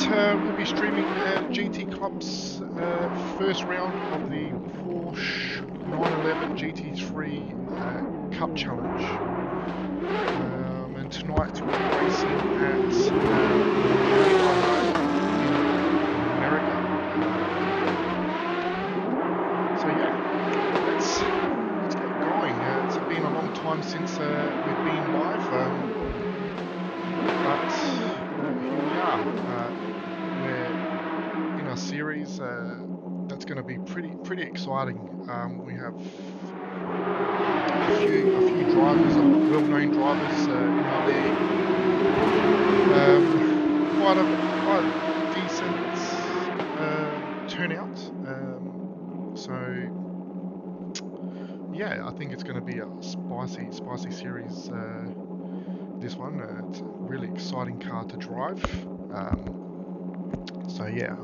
We'll be streaming GT Club's first round of the Porsche 911 GT3 Cup Challenge. And tonight we'll be racing at America. So yeah, let's get going. It's been a long time since we've been live, but here we are. We're in a series that's going to be pretty exciting. We have a few drivers, well-known drivers in our league. Quite a decent turnout. So yeah, I think it's going to be a spicy series. This one, it's a really exciting car to drive. So yeah,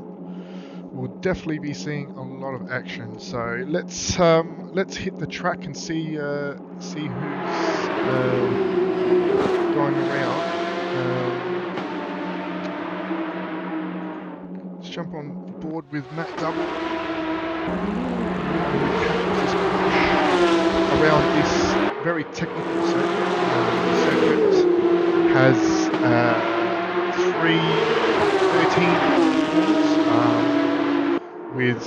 we'll definitely be seeing a lot of action. So let's hit the track and see who's board with Matt Double. This Porsche around this very technical circuit. The circuit has 13 corners with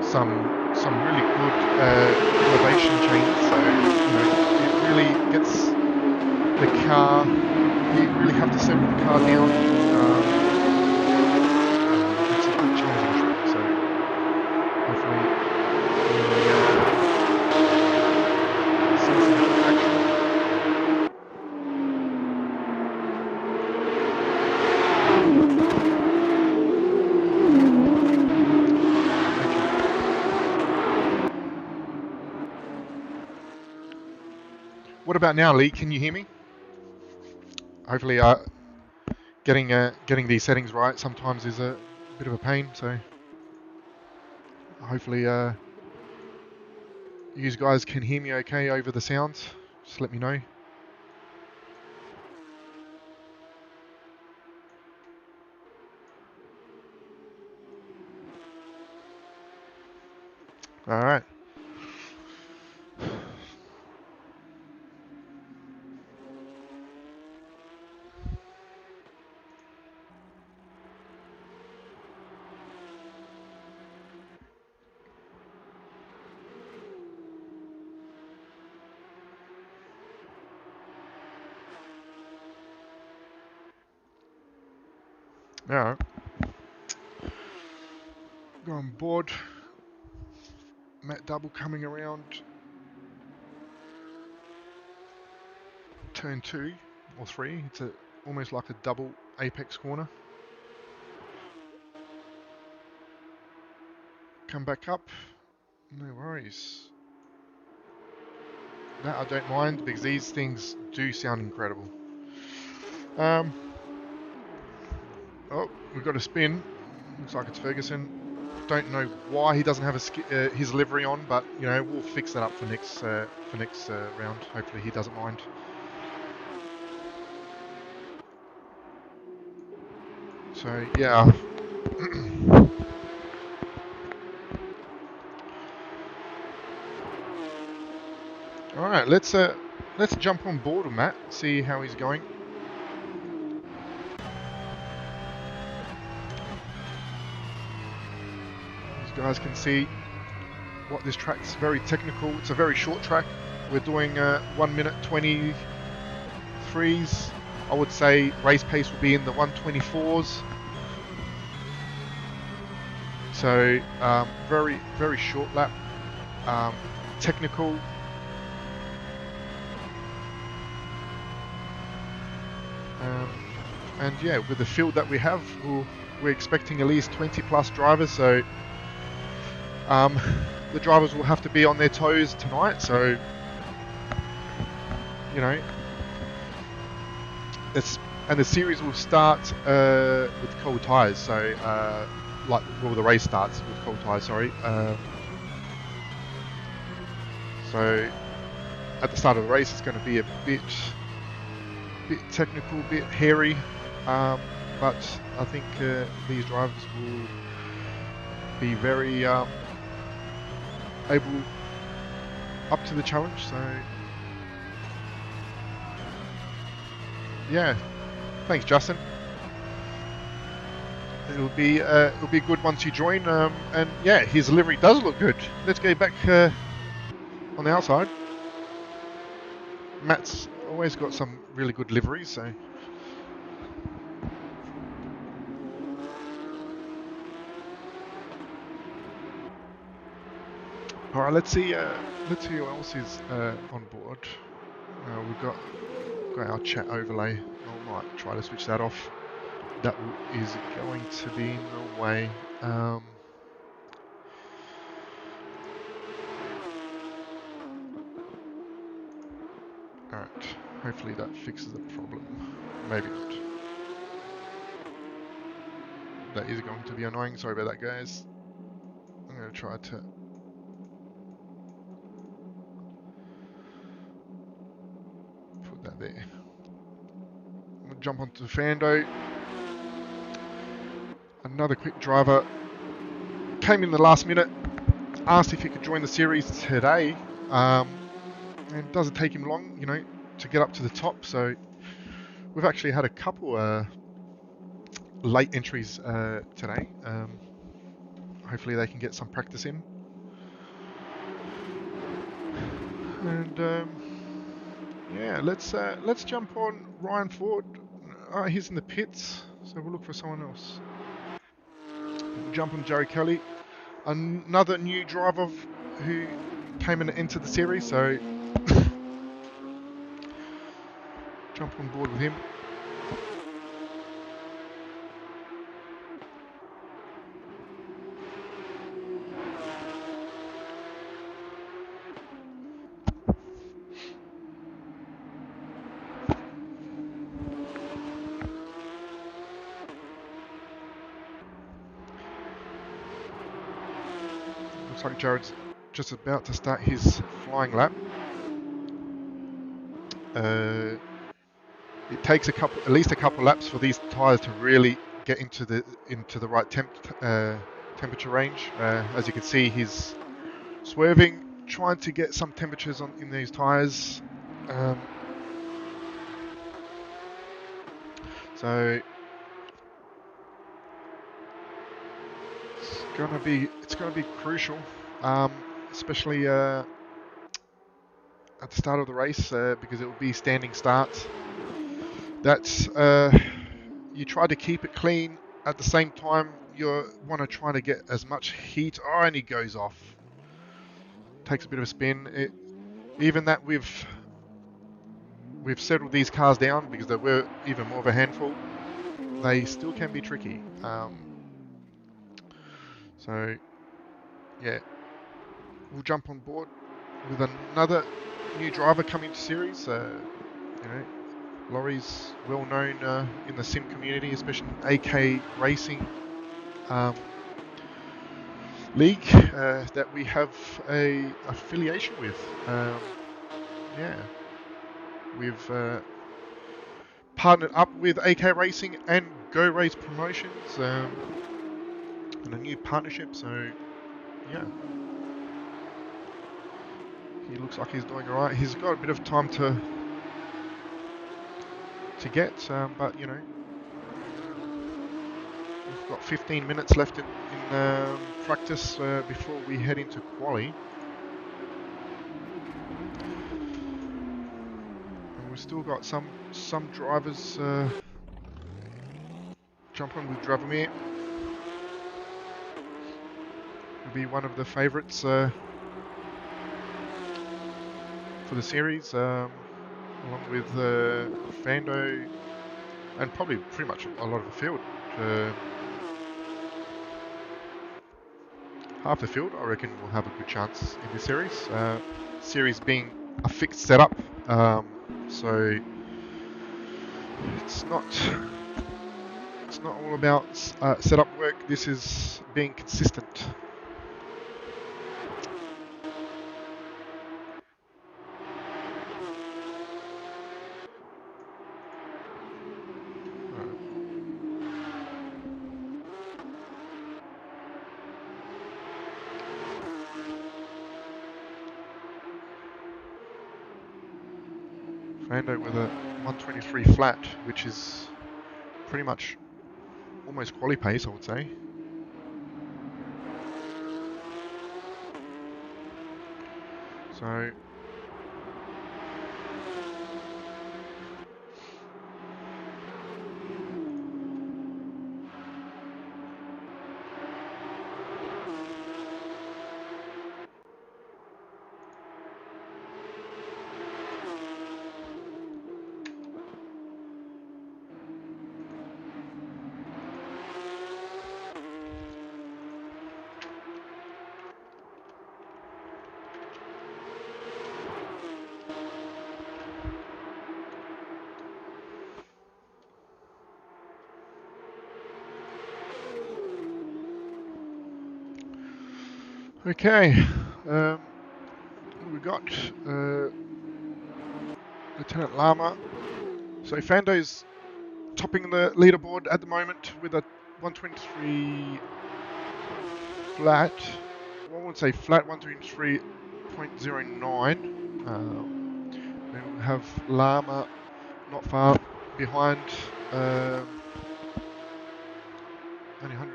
some really good elevation changes. So it really gets the car. You really have to settle the car down. It's a good challenging track. So hopefully we see some good action. What about now, Lee? Can you hear me? Hopefully, getting these settings right sometimes is a bit of a pain. So hopefully, you guys can hear me okay over the sounds. Just let me know. All right. All right. Go on board. Matt Double coming around turn 2 or 3. It's almost like a double apex corner. Come back up. No worries. That I don't mind because these things do sound incredible. Oh, we've got a spin. Looks like it's Ferguson. Don't know why he doesn't have his livery on, but we'll fix that up for next round. Hopefully he doesn't mind. So yeah. All right, let's jump on board with Matt. See how he's going. As you guys can see, what this track's very technical. It's a very short track. We're doing 1 minute 23s. I would say race pace will be in the 124s. So very, very short lap. Technical. And yeah, with the field that we have, we're expecting at least 20 plus drivers. So the drivers will have to be on their toes tonight. So and the series will start with cold tyres. So the race starts with cold tyres. Sorry. So at the start of the race, it's going to be a bit technical, bit hairy, but I think these drivers will be very able up to the challenge. So yeah, thanks Justin. It'll be good once you join, and yeah, his livery does look good. Let's go back on the outside. Matt's always got some really good liveries, so all right. Let's see who else is on board. We've got our chat overlay. I might try to switch that off. That is going to be in the way. Alright, hopefully that fixes the problem. Maybe not. That is going to be annoying. Sorry about that, guys. I'm going to try to put that there. I'm going to jump onto the Fando. Another quick driver came in the last minute, asked if he could join the series today, and it doesn't take him long, you know, to get up to the top. So we've actually had a couple late entries today. Hopefully they can get some practice in. And yeah, let's jump on Ryan Ford. He's in the pits, so we'll look for someone else. We'll jump on Joe Kelly, another new driver who came in and entered the series, so jump on board with him. Looks like Jared's just about to start his flying lap. It takes at least a couple laps for these tyres to really get into the right temperature range. As you can see, he's swerving, trying to get some temperatures in these tyres. So it's gonna be crucial, especially at the start of the race, because it will be standing starts. That's you try to keep it clean. At the same time, you want to try to get as much heat. Oh, and he goes off. Takes a bit of a spin. Even that we've settled these cars down because they were even more of a handful. They still can be tricky. So yeah, we'll jump on board with another new driver coming to series. You know, Laurie's well known in the sim community, especially in AK Racing League that we have a affiliation with. Yeah, we've partnered up with AK Racing and Go Race Promotions in a new partnership. So yeah, he looks like he's doing alright. He's got a bit of time to get, but you know, we've got 15 minutes left in practice before we head into quali. And we've still got some drivers jumping with Dravomir. Will be one of the favourites for the series, along with Fando and probably pretty much a lot of the field. Half the field, I reckon, will have a good chance in this series. Series being a fixed setup, so it's not all about setup work. This is being consistent. Fando with a 123 flat, which is pretty much almost quali pace, I would say. So okay, what have we got? Lieutenant Lama. So Fando's topping the leaderboard at the moment with a 123 flat. Well, I wouldn't say flat, 123.09. Then we have Llama not far behind, only 100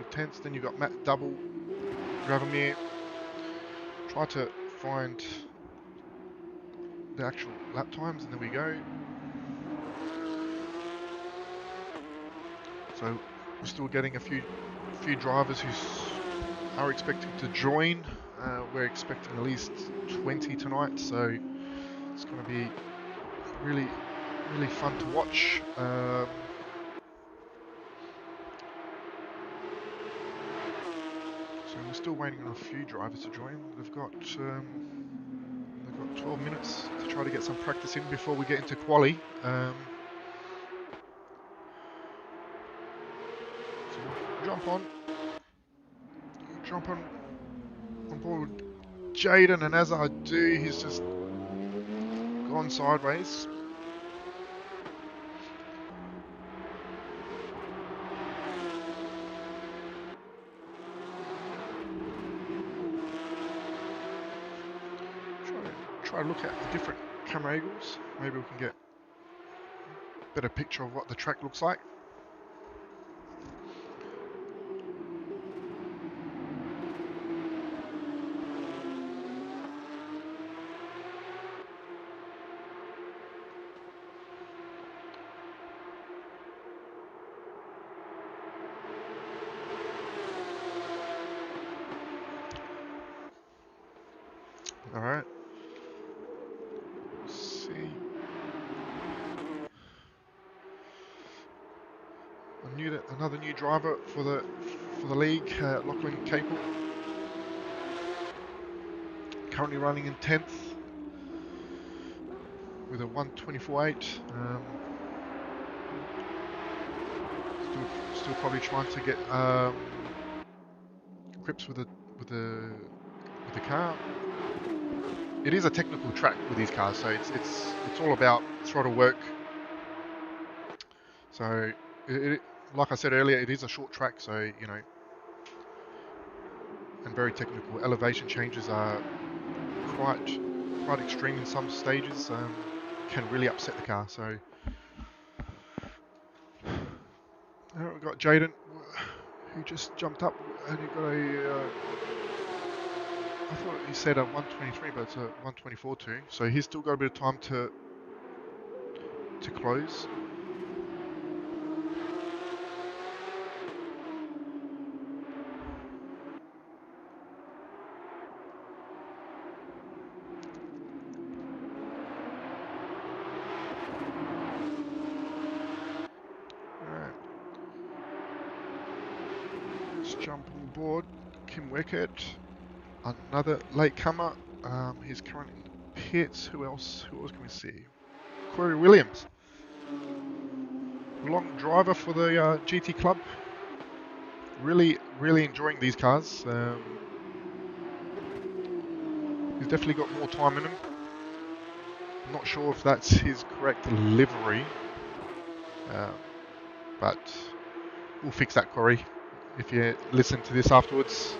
tenths. Then you've got Matt Double, Gravamere. Try to find the actual lap times, and there we go. So we're still getting a few drivers who are expecting to join. We're expecting at least 20 tonight, so it's going to be really fun to watch. So we're still waiting on a few drivers to join. They've got 12 minutes to try to get some practice in before we get into quali. So jump on board with Jaden, and as I do, he's just gone sideways. Try to look at the different camera angles. Maybe we can get a better picture of what the track looks like. All right. Let's see. Another new driver for the league, Lachlan Capel. Currently running in 10th with a 124.8. Still probably trying to get grips with the car. It is a technical track with these cars, so it's all about throttle work. So like I said earlier, it is a short track, so you know, and very technical. Elevation changes are quite extreme in some stages. Can really upset the car. So we've got Jaden, who just jumped up, and he got a. I thought he said a 123, but it's a 124.2. So he's still got a bit of time to close. Alright. Let's jump on board. Kim Wickett, another latecomer. He's currently in the pits. Who else can we see? Corey Williams, long driver for the GT Club. Really enjoying these cars. He's definitely got more time in him. I'm not sure if that's his correct livery, but we'll fix that, Corey, if you listen to this afterwards.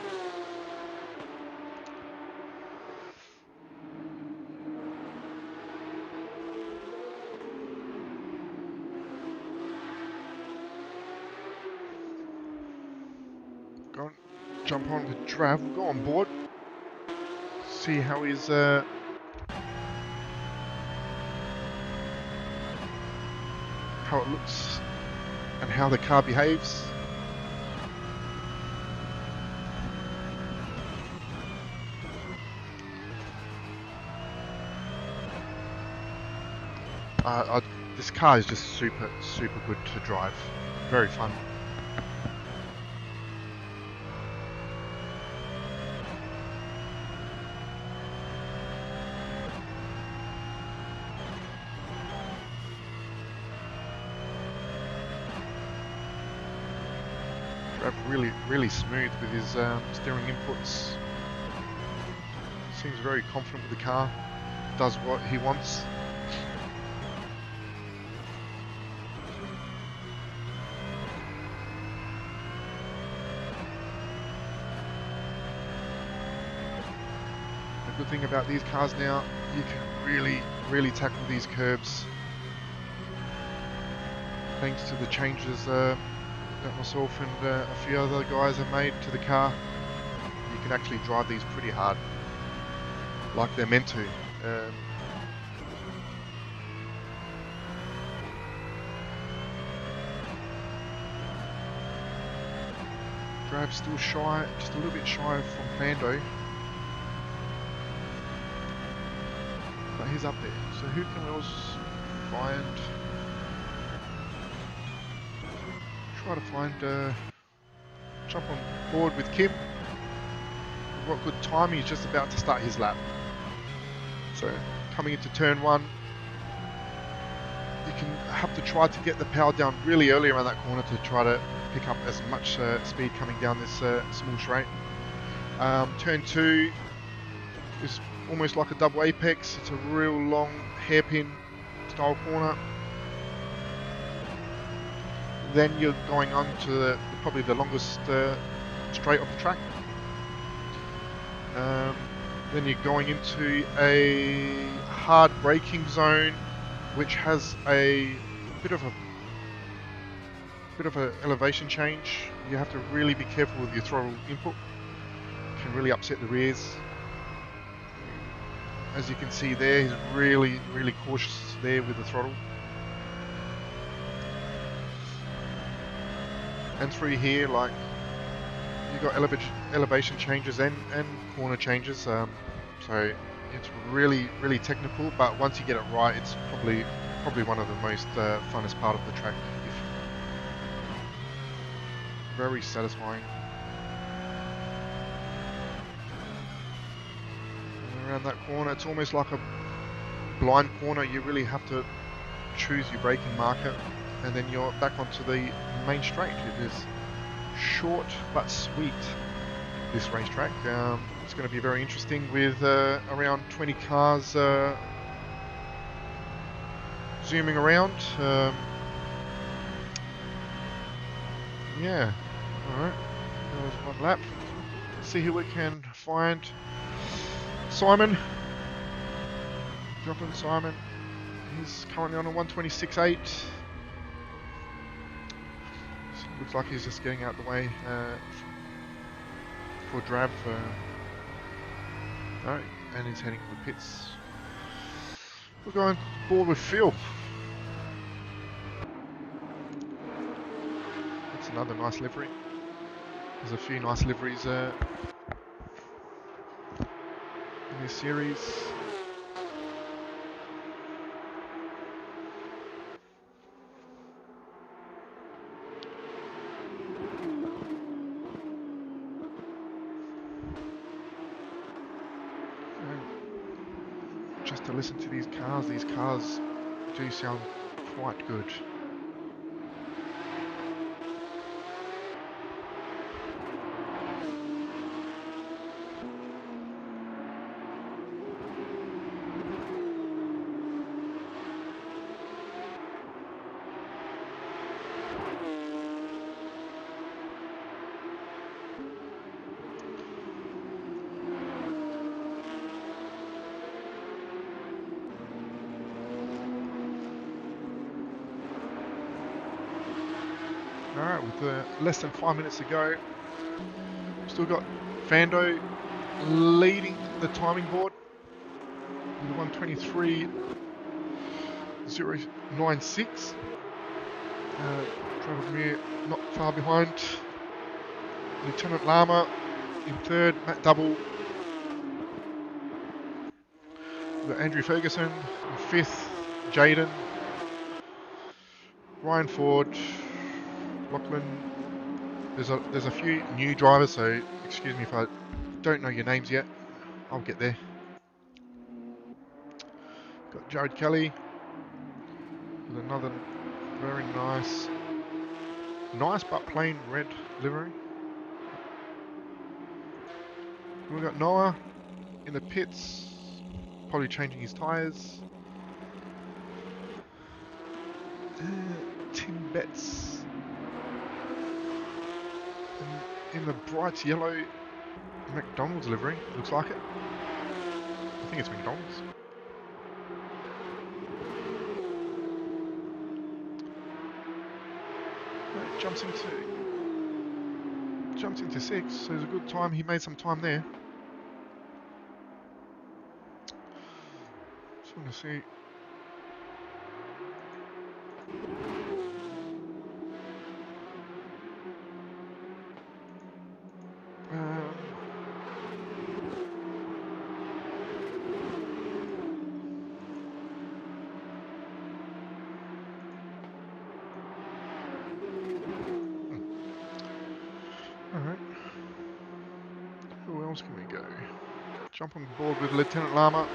Go on, jump on with Drav. We'll go on board. See how he's how it looks and how the car behaves. This car is just super good to drive. Very fun. Really smooth with his steering inputs. Seems very confident with the car. Does what he wants. good thing about these cars now, you can really tackle these curbs. Thanks to the changes that myself and a few other guys have made to the car, you can actually drive these pretty hard, like they're meant to. Drav's still shy, just a little bit shy from Fando, but he's up there. So who can we else find? Try to find, jump on board with Kim. We've got good time. He's just about to start his lap. So coming into turn 1, you can have to try to get the power down really early around that corner to try to pick up as much speed coming down this small straight. Turn 2 is almost like a double apex. It's a real long hairpin style corner. Then you're going on to probably the longest straight of the track. Then you're going into a hard braking zone, which has a bit of a elevation change. You have to really be careful with your throttle input. It can really upset the rears. As you can see there, he's really cautious there with the throttle. And through here, like, you've got elevation changes and corner changes, so it's really technical, but once you get it right, it's probably one of the most funnest part of the track. Very satisfying. And around that corner, it's almost like a blind corner. You really have to choose your braking marker, and then you're back onto the main straight. It is short but sweet, this racetrack. It's going to be very interesting with around 20 cars zooming around. Yeah, alright, that was one lap. Let's see who we can find. Simon. Dropping Simon. He's currently on a 126.8. Looks like he's just getting out the way for Drav. No, and he's heading for the pits. We're going board with Phil. That's another nice livery. There's a few nice liveries in this series. Just to listen to these cars do sound quite good. Alright, with less than 5 minutes to go, still got Fando leading the timing board with 1:23.096. Travis Muir not far behind. Lieutenant Lama in third, Matt Double. We've got Andrew Ferguson in fifth, Jaden, Ryan Ford, Lachlan. There's a few new drivers, so excuse me if I don't know your names yet. I'll get there. Got Jared Kelly with another very nice but plain red livery. We've got Noah in the pits, probably changing his tyres. Tim Betts in the bright yellow McDonald's livery, looks like it. I think it's McDonald's. Right, jumps into 6, so it's a good time. He made some time there. Just want to see. Alright. Who else can we go? Jump on board with Lieutenant Lama.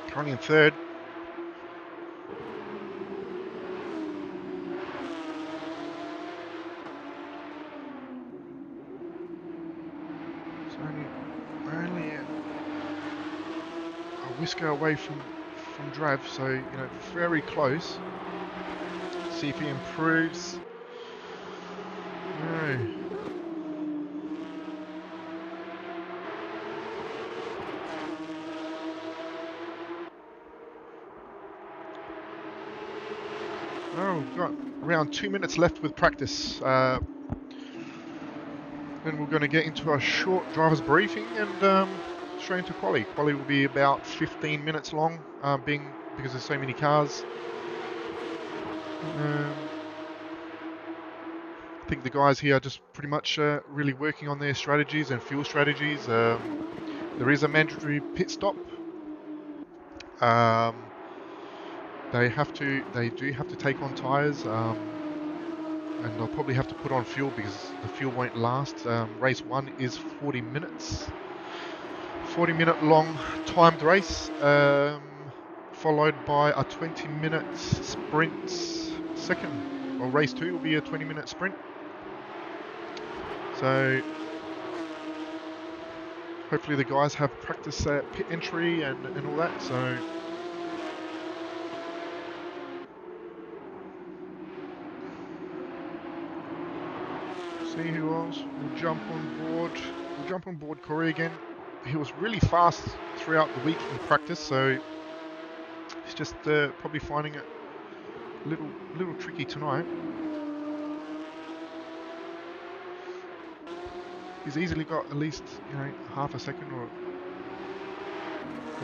Currently in 3rd. It's only a whisker away from Drav, so you know, very close. See if he improves. No. Oh, we've got around 2 minutes left with practice. Then we're going to get into a short driver's briefing and straight into quali. Quali will be about 15 minutes long, because there's so many cars. I think the guys here are just pretty much really working on their strategies and fuel strategies. There is a mandatory pit stop. They do have to take on tyres, and they'll probably have to put on fuel because the fuel won't last. Race 1 is 40 minutes. 40-minute long timed race, followed by a 20-minute sprint second. Well, race 2 will be a 20-minute sprint. So hopefully the guys have practice pit entry and all that. So see who else will jump on board. We'll jump on board Corey again. He was really fast throughout the week in practice, so he's just probably finding it a little tricky tonight. He's easily got at least, you know, half a second or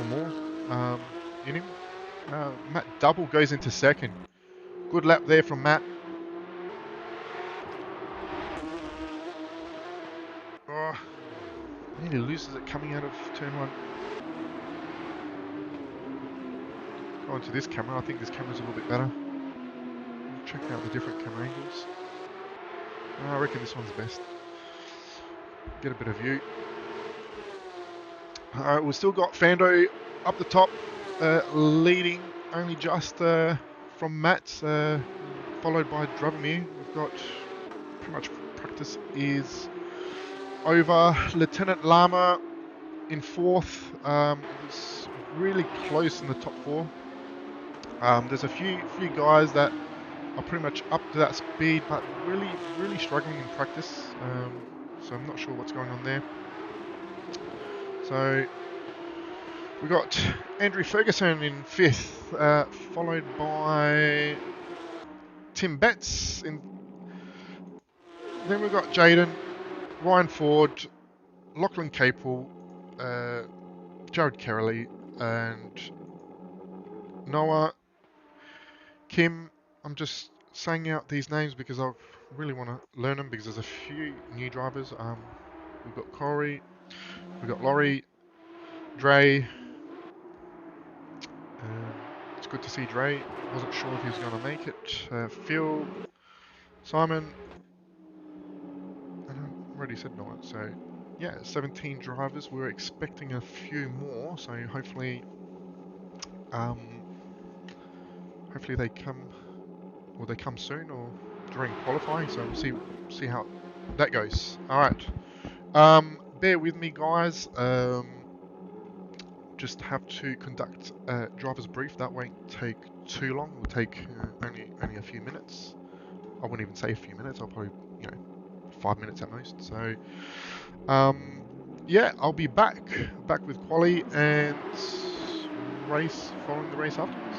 more in him. Matt Double goes into 2nd. Good lap there from Matt. Oh, nearly loses it coming out of turn 1. Go into this camera. I think this camera's a little bit better. Check out the different camera angles. I reckon this one's best. Get a bit of view. We've still got Fando up the top, leading only just from Matt, followed by Dravomir. We've got pretty much practice is over. Lieutenant Lama in 4th. It's really close in the top 4. There's a few guys that are pretty much up to that speed, but really struggling in practice. So I'm not sure what's going on there. So we got Andrew Ferguson in 5th, followed by Tim Betts. Then we've got Jaden, Ryan Ford, Lachlan Capel, Jared Kerley, and Noah. Kim. I'm just saying out these names because I really want to learn them because there's a few new drivers. We've got Corey, we've got Laurie, Dre. It's good to see Dre. Wasn't sure if he was going to make it. Phil, Simon, and I already said Noah. So yeah, 17 drivers. We're expecting a few more. So hopefully they come. Will they come soon or during qualifying? So we'll see how that goes. All right. Bear with me, guys. Just have to conduct a driver's brief. That won't take too long. It'll take only a few minutes. I wouldn't even say a few minutes. I'll probably 5 minutes at most. So yeah, I'll be back with quali and race, following the race afterwards.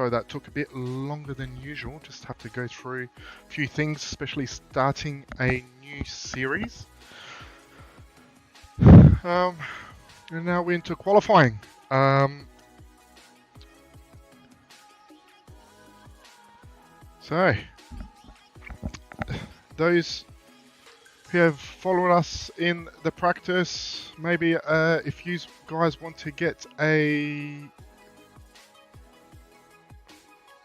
Sorry that took a bit longer than usual. Just have to go through a few things, especially starting a new series. And now we're into qualifying. So, those who have followed us in the practice, maybe if you guys want to get a...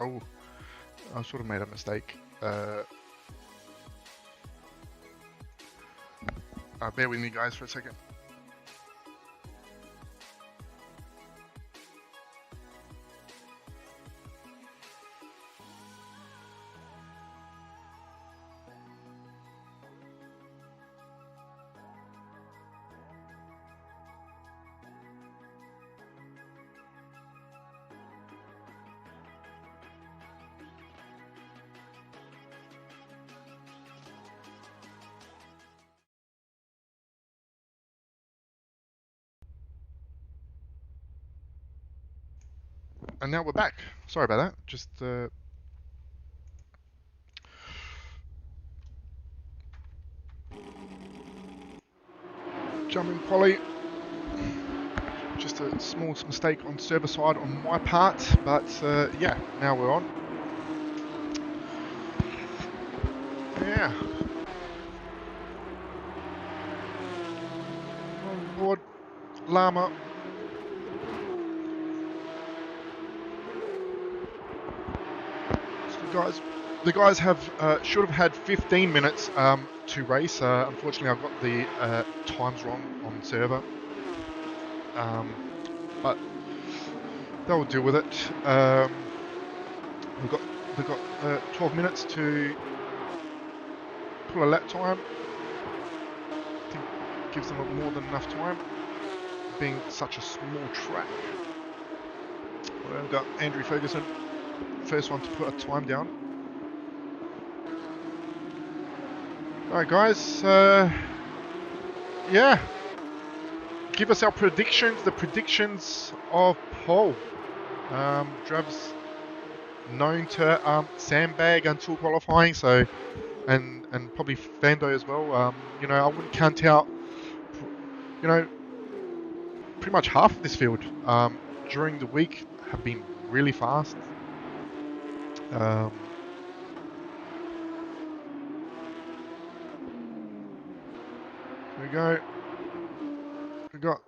Oh, I sort of made a mistake. Bear with me guys for a second. And now we're back. Sorry about that. Just jumping quali. Just a small mistake on server side on my part, but yeah, now we're on. Yeah. On board Llama. So the guys have should have had 15 minutes to race. Unfortunately, I've got the times wrong on server, but they'll deal with it. They've got 12 minutes to pull a lap time. I think gives them more than enough time, being such a small track. We've got Andrew Ferguson, first one to put a time down. Alright guys, yeah, give us our predictions, the predictions of Paul. Drav's known to sandbag until qualifying, so and probably Fando as well. You know, I wouldn't count out, you know, pretty much half of this field during the week have been really fast. Here we go. We got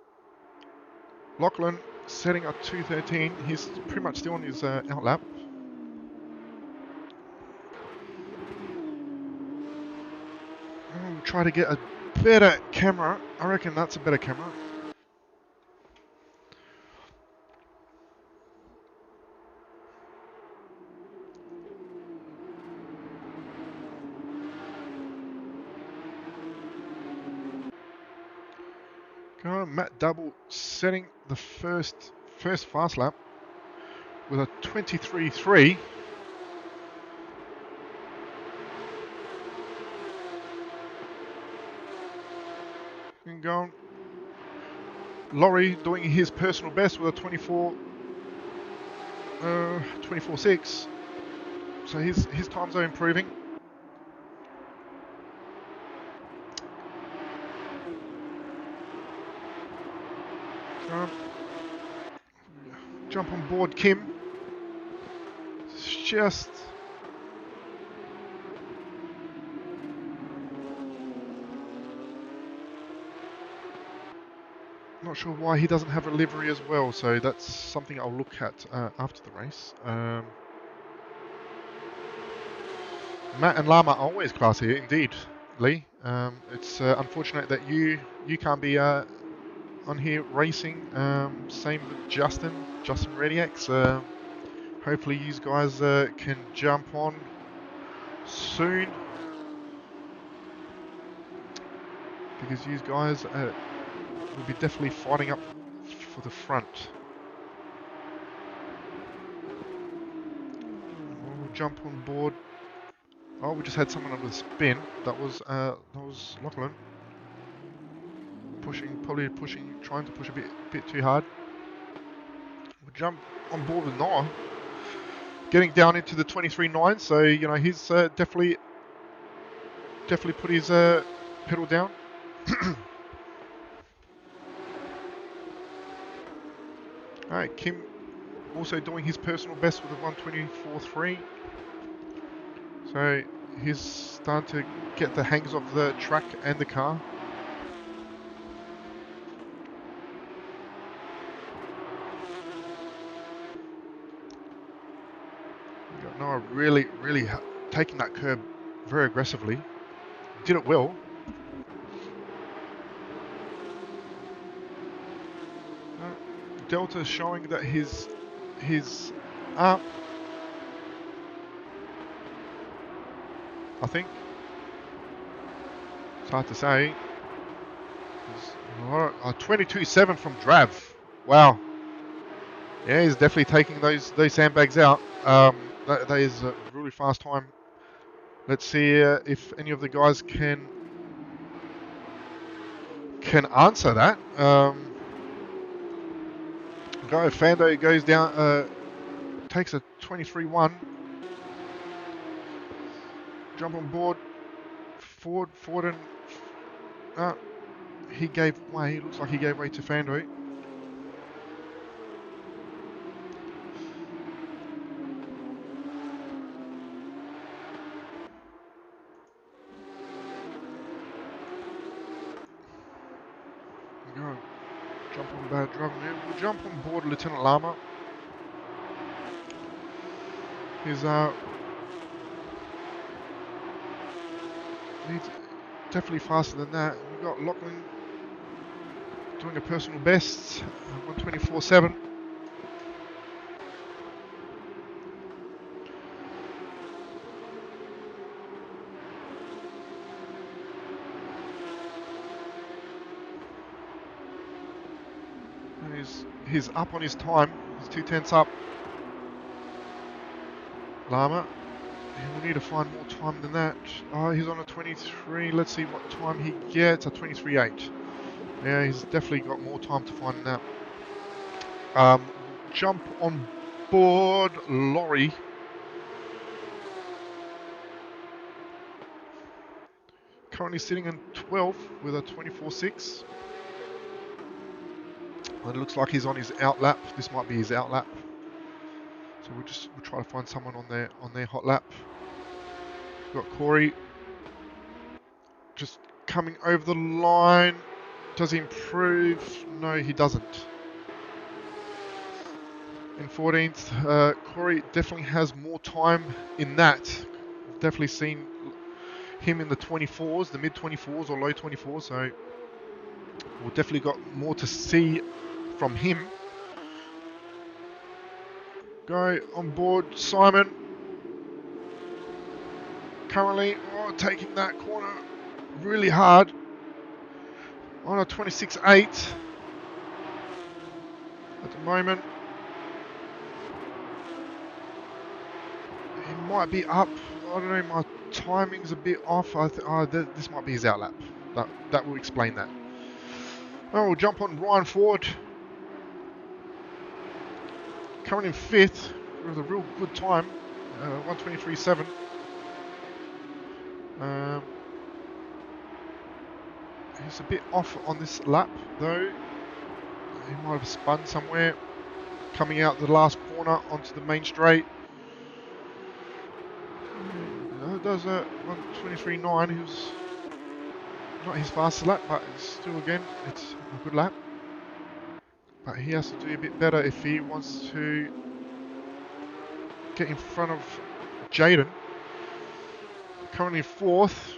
Lachlan setting up 2:13. He's pretty much still on his outlap. We'll try to get a better camera. I reckon that's a better camera. Matt Double setting the first fast lap with a 23.3. And going. Laurie doing his personal best with a 24.6. So his times are improving. Jump on board Kim. It's just not sure why he doesn't have a livery as well, so that's something I'll look at after the race. Matt and Llama are always classy indeed, Lee. It's unfortunate that you can't be on here racing. Same with Justin Rediax. Hopefully you guys can jump on soon, because you guys will be definitely fighting up for the front. We'll jump on board. Oh, we just had someone on the spin. That was Lachlan. Probably trying to push a bit too hard. We'll jump on board with Noah. getting down into the 23.9, so you know he's definitely put his pedal down. Alright, Kim also doing his personal best with a 124.3. So he's starting to get the hangs of the track and the car. You got Noah really taking that curb very aggressively. Did it well. Delta showing that he's up. I think. It's hard to say. 22.7 from Drav. Wow. Yeah, he's definitely taking those sandbags out. That is a really fast time. Let's see if any of the guys can answer that. Guy Fando goes down, takes a 23.1. Jump on board. Ford and he gave way. It looks like he gave way to Fando. Go. Jump on bad driving. We'll jump on board Lieutenant Lama. He's definitely faster than that. We've got Lachlan doing a personal best, 124.7. He's up on his time. He's 2/10 up. Lama. He will need to find more time than that. Oh, he's on a 23. Let's see what time he gets. A 23.8. Yeah, he's definitely got more time to find than that. Jump on board Lorry. Currently sitting in 12th with a 24.6. It looks like he's on his out lap. This might be his out lap. So we'll try to find someone on their hot lap. We've got Corey just coming over the line. Does he improve? No, he doesn't. In 14th, Corey definitely has more time in that. I've definitely seen him in the 24s, the mid 24s or low 24s. So we've definitely got more to see from him. Go on board Simon. Currently taking that corner really hard on a 26.8 at the moment. He might be up. I don't know, my timing's a bit off. This might be his outlap. That will explain that. Oh, we'll jump on Ryan Ford. Coming in 5th with a real good time. 123.7. He's a bit off on this lap though. He might have spun somewhere. Coming out the last corner onto the main straight. Does a 123.9. He was not his fastest lap, but still again, it's a good lap. But he has to do a bit better if he wants to get in front of Jaden. Currently 4th,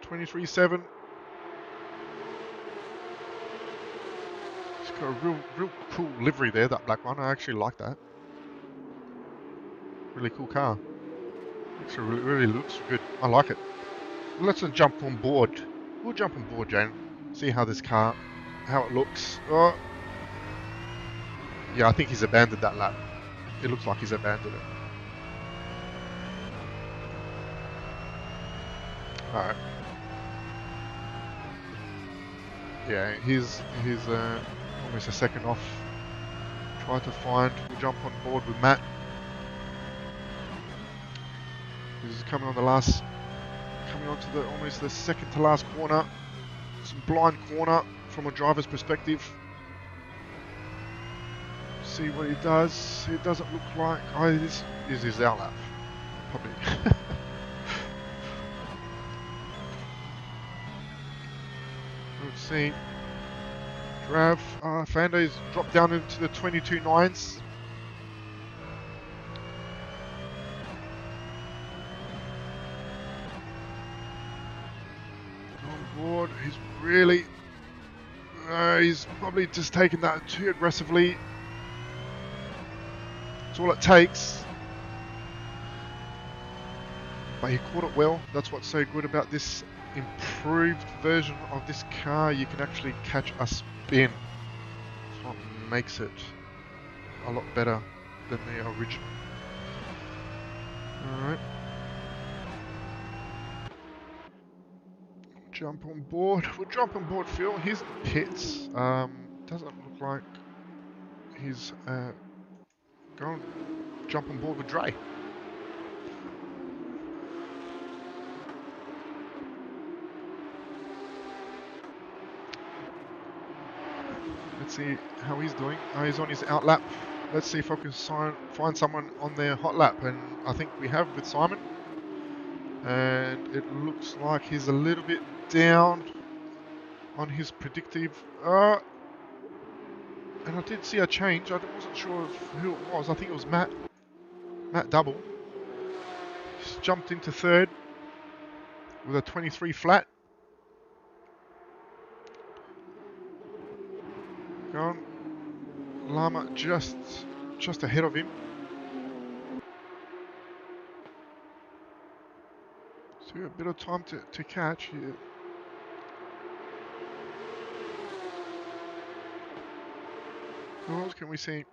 23.7. He's got a real cool livery there, that black one. I actually like that. Really cool car. Actually really looks good. I like it. Let's jump on board. We'll jump on board, Jane. See how this car, how it looks. Oh. Yeah, I think he's abandoned that lap. It looks like he's abandoned it. Alright. Yeah, he's almost a second off. Try to find, we'll jump on board with Matt. This is coming on to the almost the second to last corner. Some blind corner from a driver's perspective. See what he does. It doesn't look like. Oh, this is his outlap. Probably. Let's see. Fando's dropped down into the 22.9s. On board. He's really. He's probably just taken that too aggressively. That's all it takes. But he caught it well. That's what's so good about this improved version of this car. You can actually catch a spin. That's what makes it a lot better than the original. Alright. Jump on board. We'll jump on board, Phil. Here's the pits. Doesn't look like he's going to jump on board with Dre. Let's see how he's doing. Oh, he's on his out lap. Let's see if I can find someone on their hot lap. And I think we have with Simon. And it looks like he's a little bit down on his predictive. And I did see a change. I wasn't sure of who it was. I think it was Matt Double. He's jumped into third with a 23 flat. Gone. Lama just ahead of him. So a bit of time to catch here. Who else can we see?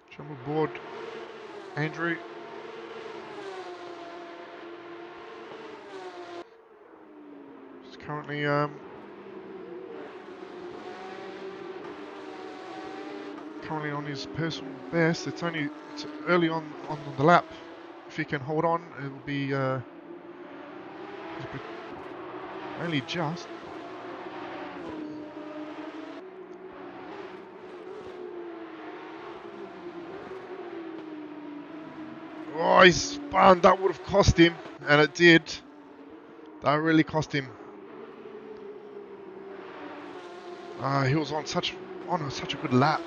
Jump aboard, Andrew. He's currently on his personal best. It's early on the lap. If he can hold on, it'll be only just. Oh, he spun. That would have cost him, and it did. That really cost him. He was on such a good lap.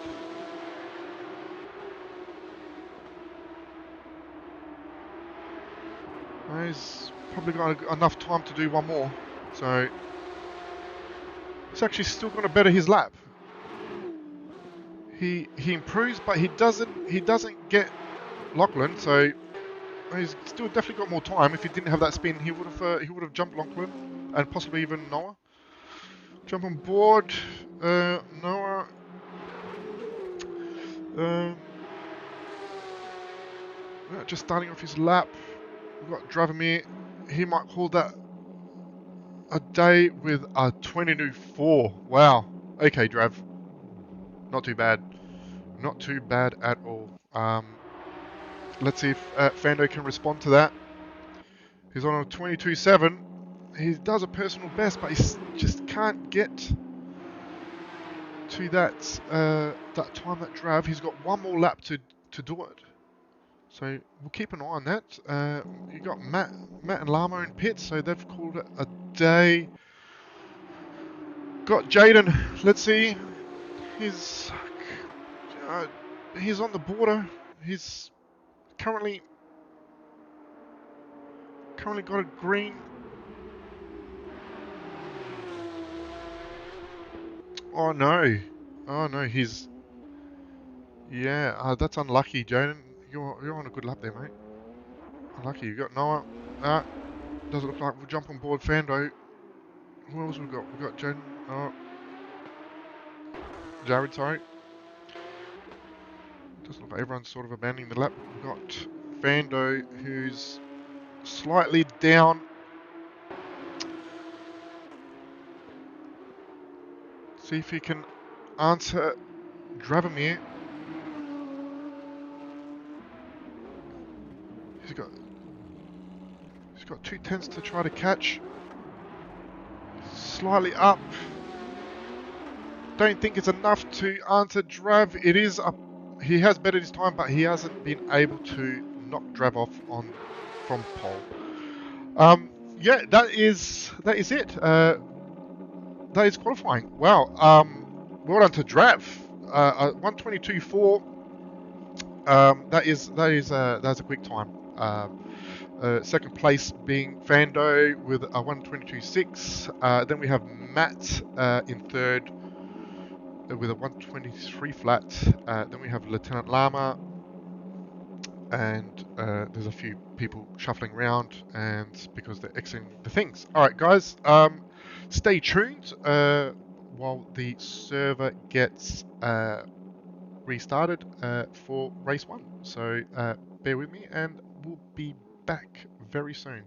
He's probably got enough time to do one more, so he's actually still going to better his lap. He improves, but he doesn't get Lachlan, so he's still definitely got more time. If he didn't have that spin, he would have jumped Lachlan and possibly even Noah. Jump on board, Noah. Just starting off his lap. We've got Dravomir. He might call that a day with a 22.4. Wow. Okay, Drav. Not too bad. Not too bad at all. Let's see if Fando can respond to that. He's on a 22.7. He does a personal best, but he just can't get to that time that Drav. He's got one more lap to do it. So we'll keep an eye on that. You got Matt and Lama in pits, so they've called it a day. Got Jaden. Let's see. He's on the border. He's currently got a green. Oh no! Oh no! That's unlucky, Jaden. You're on a good lap there, mate. Unlucky. You got Noah. Doesn't look like we'll jump on board Fando. Who else we got? We got Jaden. Jared, sorry. Doesn't look like everyone's sort of abandoning the lap. We've got Fando, who's slightly down. See if he can answer Dravomir. He's got 2 tenths to try to catch. Slightly up. Don't think it's enough to answer Drav. It is up. He has bettered his time, but he hasn't been able to knock Drav off from pole. Yeah, that is it. That is qualifying. Wow. Well done to Drav. 122.4. That's a quick time. Second place being Fando with a 122.6. Then we have Matt in third with a 123 flat. Then we have Lieutenant Lama, and there's a few people shuffling around, and because they're exiting the things. All right, guys, stay tuned while the server gets restarted for race 1. So bear with me, and we'll be back very soon.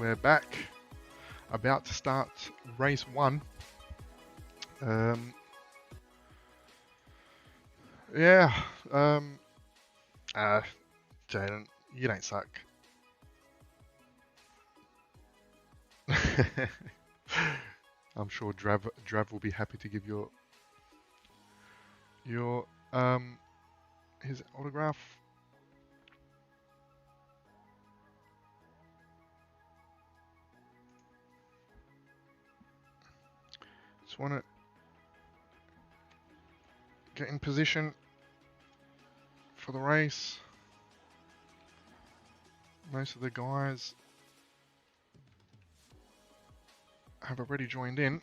we're back, about to start race 1. Yeah, Jaden, you don't suck. I'm sure Drav will be happy to give your his autograph. Just want to get in position for the race. Most of the guys have already joined in.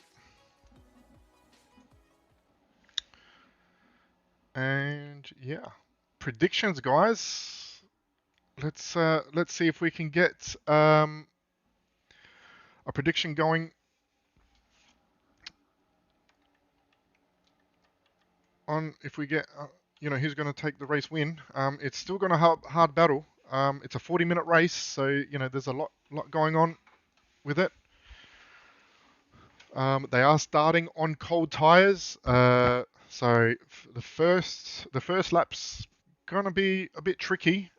And yeah, predictions, guys. Let's see if we can get a prediction going on. If we get who's going to take the race win. It's still going to hard battle. It's a 40-minute race, so there's a lot going on with it. They are starting on cold tires, so the first lap's gonna be a bit tricky.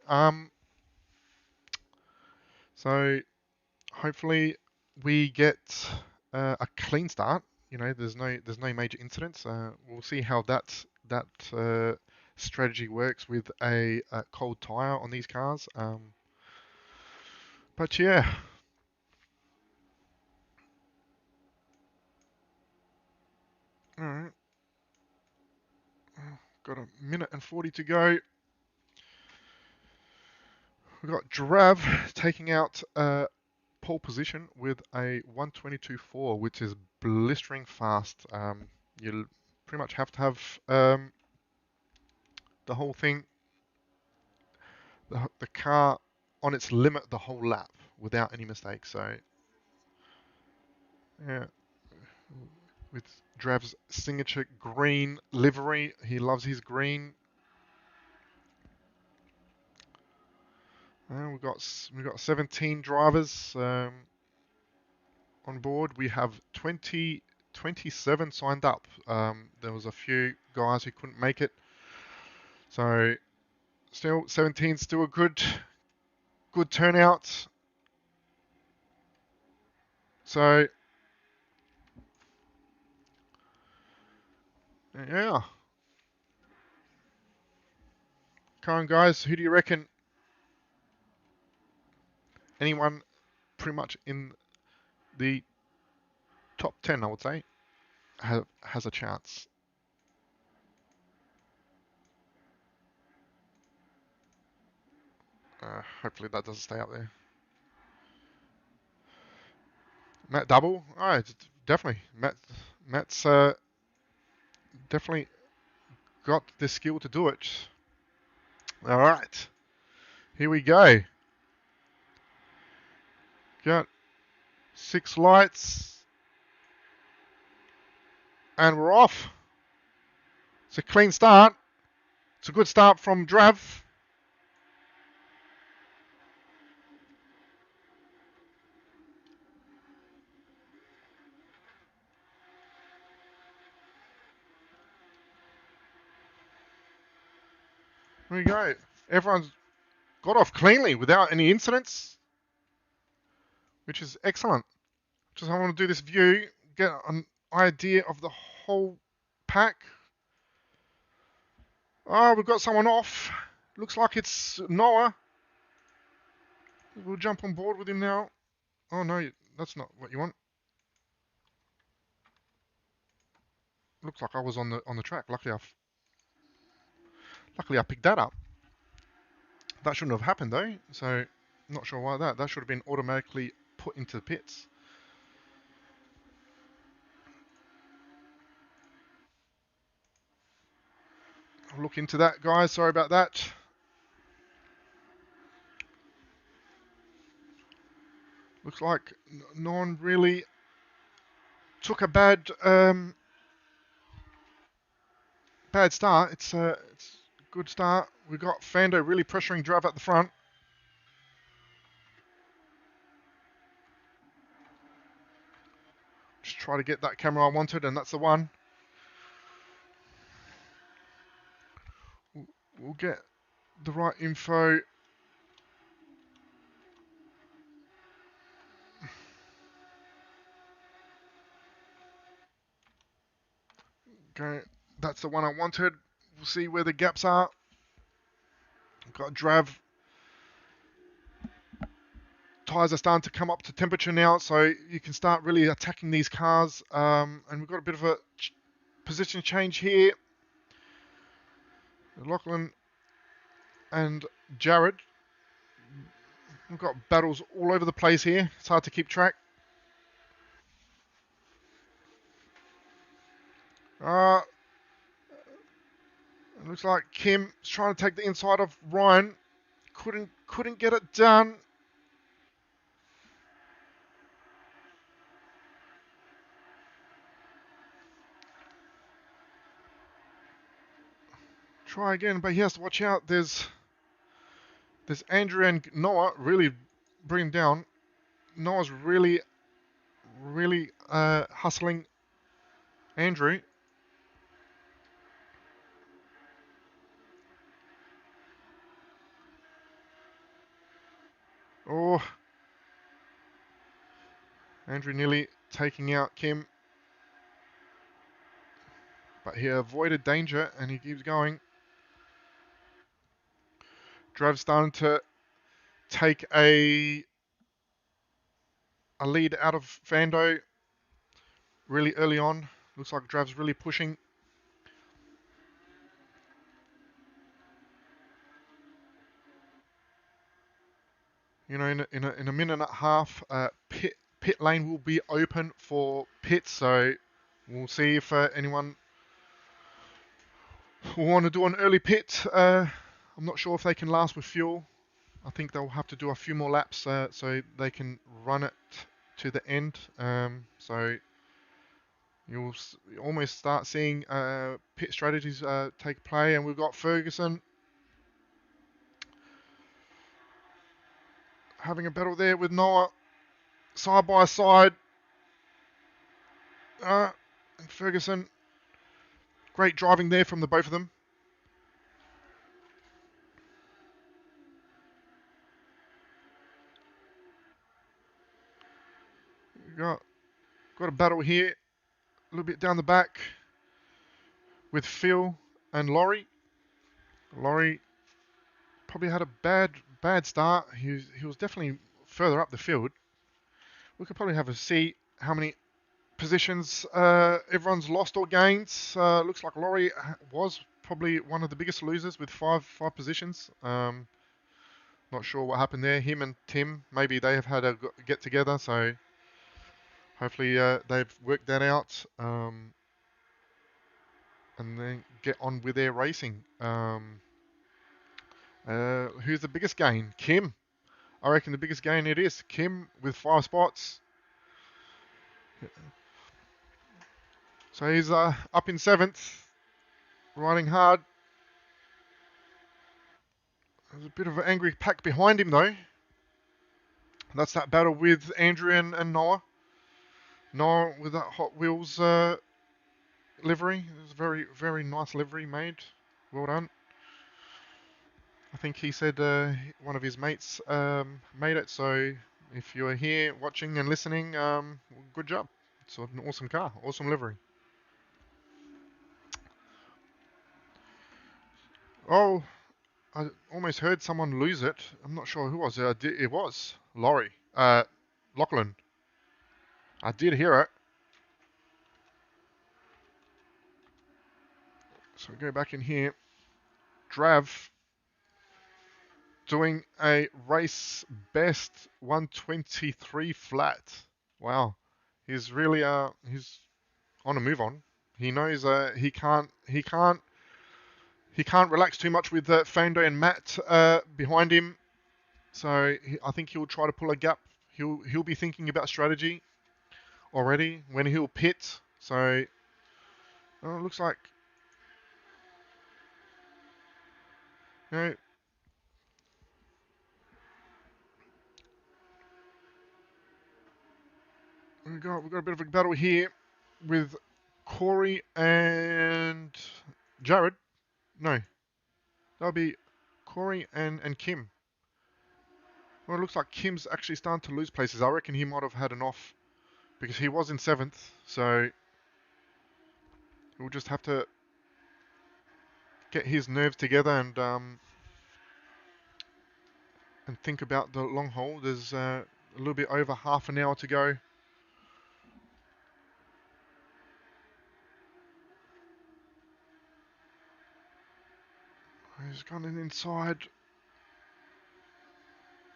So hopefully we get a clean start. There's no major incidents. We'll see how that strategy works with a cold tire on these cars. But yeah. All right. Got a minute and 40 to go. We've got Drav taking out pole position with a 122.4, which is blistering fast. You'll pretty much have to have the whole thing, the car on its limit the whole lap without any mistakes. So yeah, with Drav's signature green livery, he loves his green. We've got 17 drivers on board. We have 27 signed up. There was a few guys who couldn't make it. So still 17, still a good turnout. So yeah. Come on, guys, who do you reckon? Anyone pretty much in the top 10, I would say, has a chance. Hopefully that doesn't stay up there. Matt Double, definitely. Matt's definitely got the skill to do it. All right, here we go. Got 6 lights, and we're off. It's a clean start. It's a good start from Drav. There we go. Everyone's got off cleanly without any incidents, which is excellent. Just I want to do this view, get an idea of the whole pack. Oh, we've got someone off. Looks like it's Noah. We'll jump on board with him now. Oh no, that's not what you want. Looks like I was on the track. Luckily I picked that up. That shouldn't have happened though. So not sure why that should have been automatically put into the pits. I'll look into that, guys. Sorry about that. Looks like no one really took a bad start. It's a good start. We've got Fando really pressuring Drav at the front. try to get that camera I wanted, and that's the one. We'll get the right info. Okay, that's the one I wanted. We'll see where the gaps are. Got Drav. Tyres are starting to come up to temperature now, so you can start really attacking these cars. And we've got a bit of a position change here. Lachlan and Jared. We've got battles all over the place here. It's hard to keep track. It looks like Kim's trying to take the inside of Ryan. Couldn't get it done. Try again, but he has to watch out. There's Andrew and Noah really bring him down. Noah's really hustling Andrew. Oh, Andrew nearly taking out Kim. But he avoided danger and he keeps going. Drav's starting to take a lead out of Vando really early on. Looks like Drav's really pushing. You know, in a minute and a half, pit lane will be open for pits, so we'll see if anyone will want to do an early pit. I'm not sure if they can last with fuel. I think they'll have to do a few more laps so they can run it to the end. So you'll almost start seeing pit strategies take play, and we've got Ferguson having a battle there with Noah side by side. And Ferguson, great driving there from the both of them. Got a battle here, a little bit down the back with Phil and Laurie. Laurie probably had a bad start. He was definitely further up the field. We could probably have a see how many positions everyone's lost or gained. Looks like Laurie was probably one of the biggest losers with five positions. Not sure what happened there. Him and Tim, maybe they have had a get together, so hopefully they've worked that out and then get on with their racing. Who's the biggest gain? Kim. I reckon the biggest gain it is. Kim with 5 spots. So he's up in 7th, riding hard. There's a bit of an angry pack behind him though. That's that battle with Andrew and Noah. Noah with that Hot Wheels livery. It was a very nice livery made. Well done. I think he said one of his mates made it, so if you're here watching and listening, good job. It's an awesome car, awesome livery. Oh, I almost heard someone lose it. I'm not sure who was it. It was Laurie. Lachlan. I did hear it. So go back in here. Drav doing a race best 123 flat. Wow. He's really he's on a move on. He knows he can't relax too much with Fando and Matt behind him. So I think he'll try to pull a gap. He'll be thinking about strategy already when he'll pit. So it looks like you know, We've got a bit of a battle here with Corey and Jared. No, that'll be Corey and Kim. Well, it looks like Kim's actually starting to lose places. I reckon he might have had an off because he was in 7th, so we'll just have to get his nerves together and think about the long haul. There's a little bit over half an hour to go. He's gone in inside.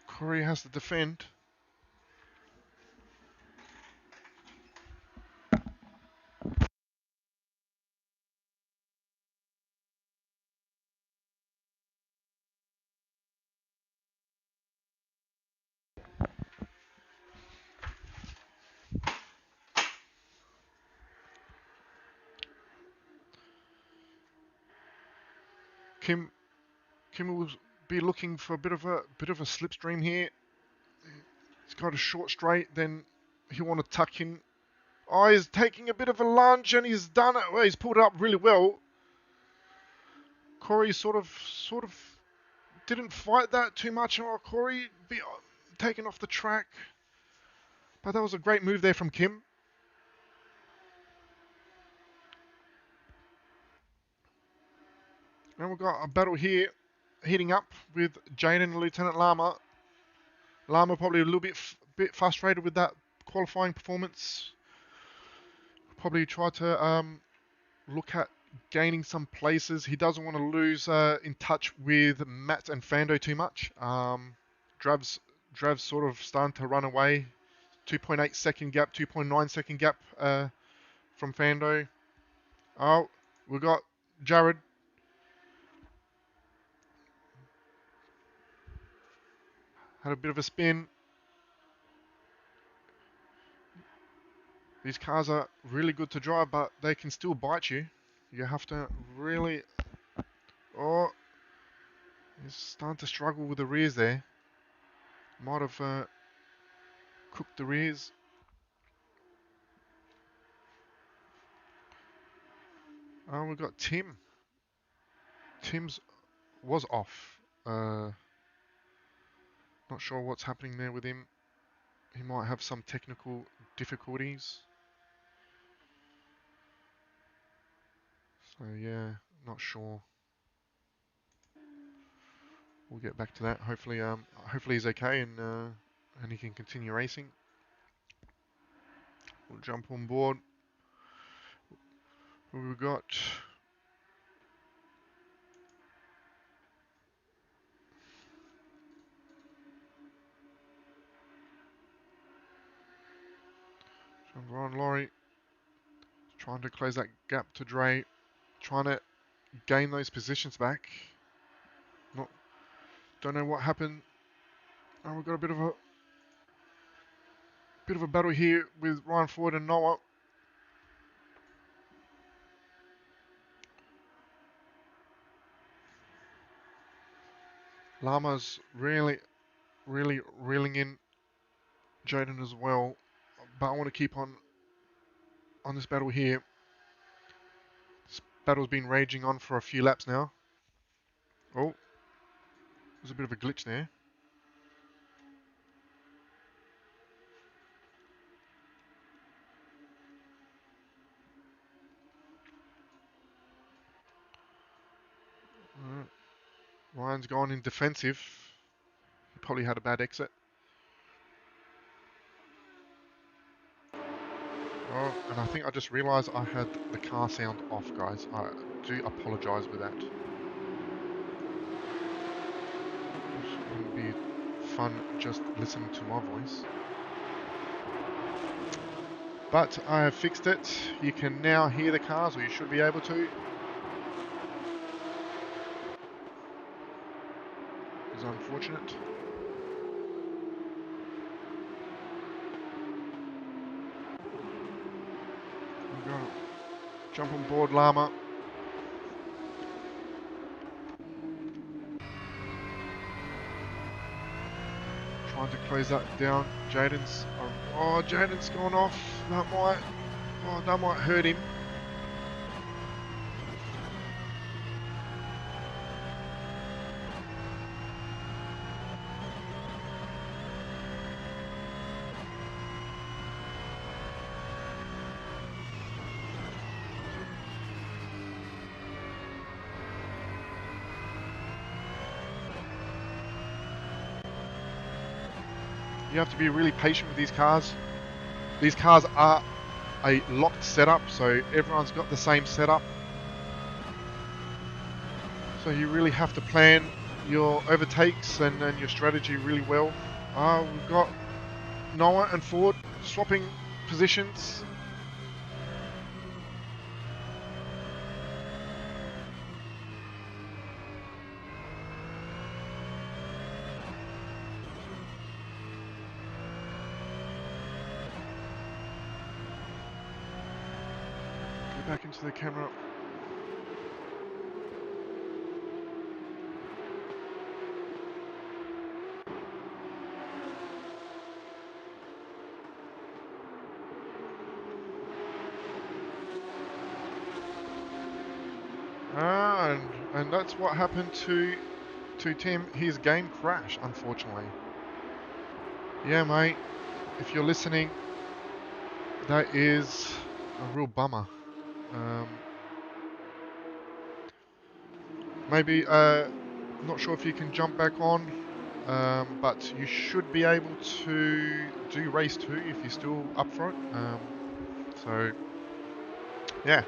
Corey has to defend. Kim will be looking for a bit of a slipstream here. He's got a short straight, then he'll want to tuck in. Oh, he's taking a bit of a lunge and he's done it. Well, he's pulled it up really well. Corey sort of didn't fight that too much. Oh, Corey be taken off the track. But that was a great move there from Kim. And we've got a battle here heating up with Jaden and Lieutenant Lama. Lama probably a little bit frustrated with that qualifying performance. Probably try to look at gaining some places. He doesn't want to lose in touch with Matt and Fando too much. Drav's sort of starting to run away. 2.8 second gap, 2.9 second gap from Fando. Oh, we got Jared. Had a bit of a spin. These cars are really good to drive, but they can still bite you. You have to really... Oh, he's starting to struggle with the rears there. Might have cooked the rears. Oh, we've got Tim. Tim's was off. Not sure what's happening there with him. He might have some technical difficulties. So yeah, not sure. We'll get back to that. Hopefully he's okay and he can continue racing. We'll jump on board. We've got Ron Laurie trying to close that gap to Dre, trying to gain those positions back. Don't know what happened. Oh, we've got a bit of a battle here with Ryan Ford and Noah. Lama's really reeling in Jaden as well, but I want to keep on this battle here. This battle's been raging on for a few laps now. Oh, there's a bit of a glitch there. Ryan's gone in defensive. He probably had a bad exit. Oh, and I think I just realised I had the car sound off, guys. I do apologise with that. It wouldn't be fun just listening to my voice. But I have fixed it. You can now hear the cars, or you should be able to. It's unfortunate. We're going to jump on board Lama. trying to close that down. Jaden's gone off. That might hurt him. You have to be really patient with these cars. These cars are a locked setup, so everyone's got the same setup. So you really have to plan your overtakes and your strategy really well. We've got Noah and Ford swapping positions. Go back into the camera. And that's what happened to Tim. His game crashed, unfortunately. Yeah, mate. If you're listening, that is a real bummer. Maybe, not sure if you can jump back on, but you should be able to do race 2 if you're still up for it. So, yeah.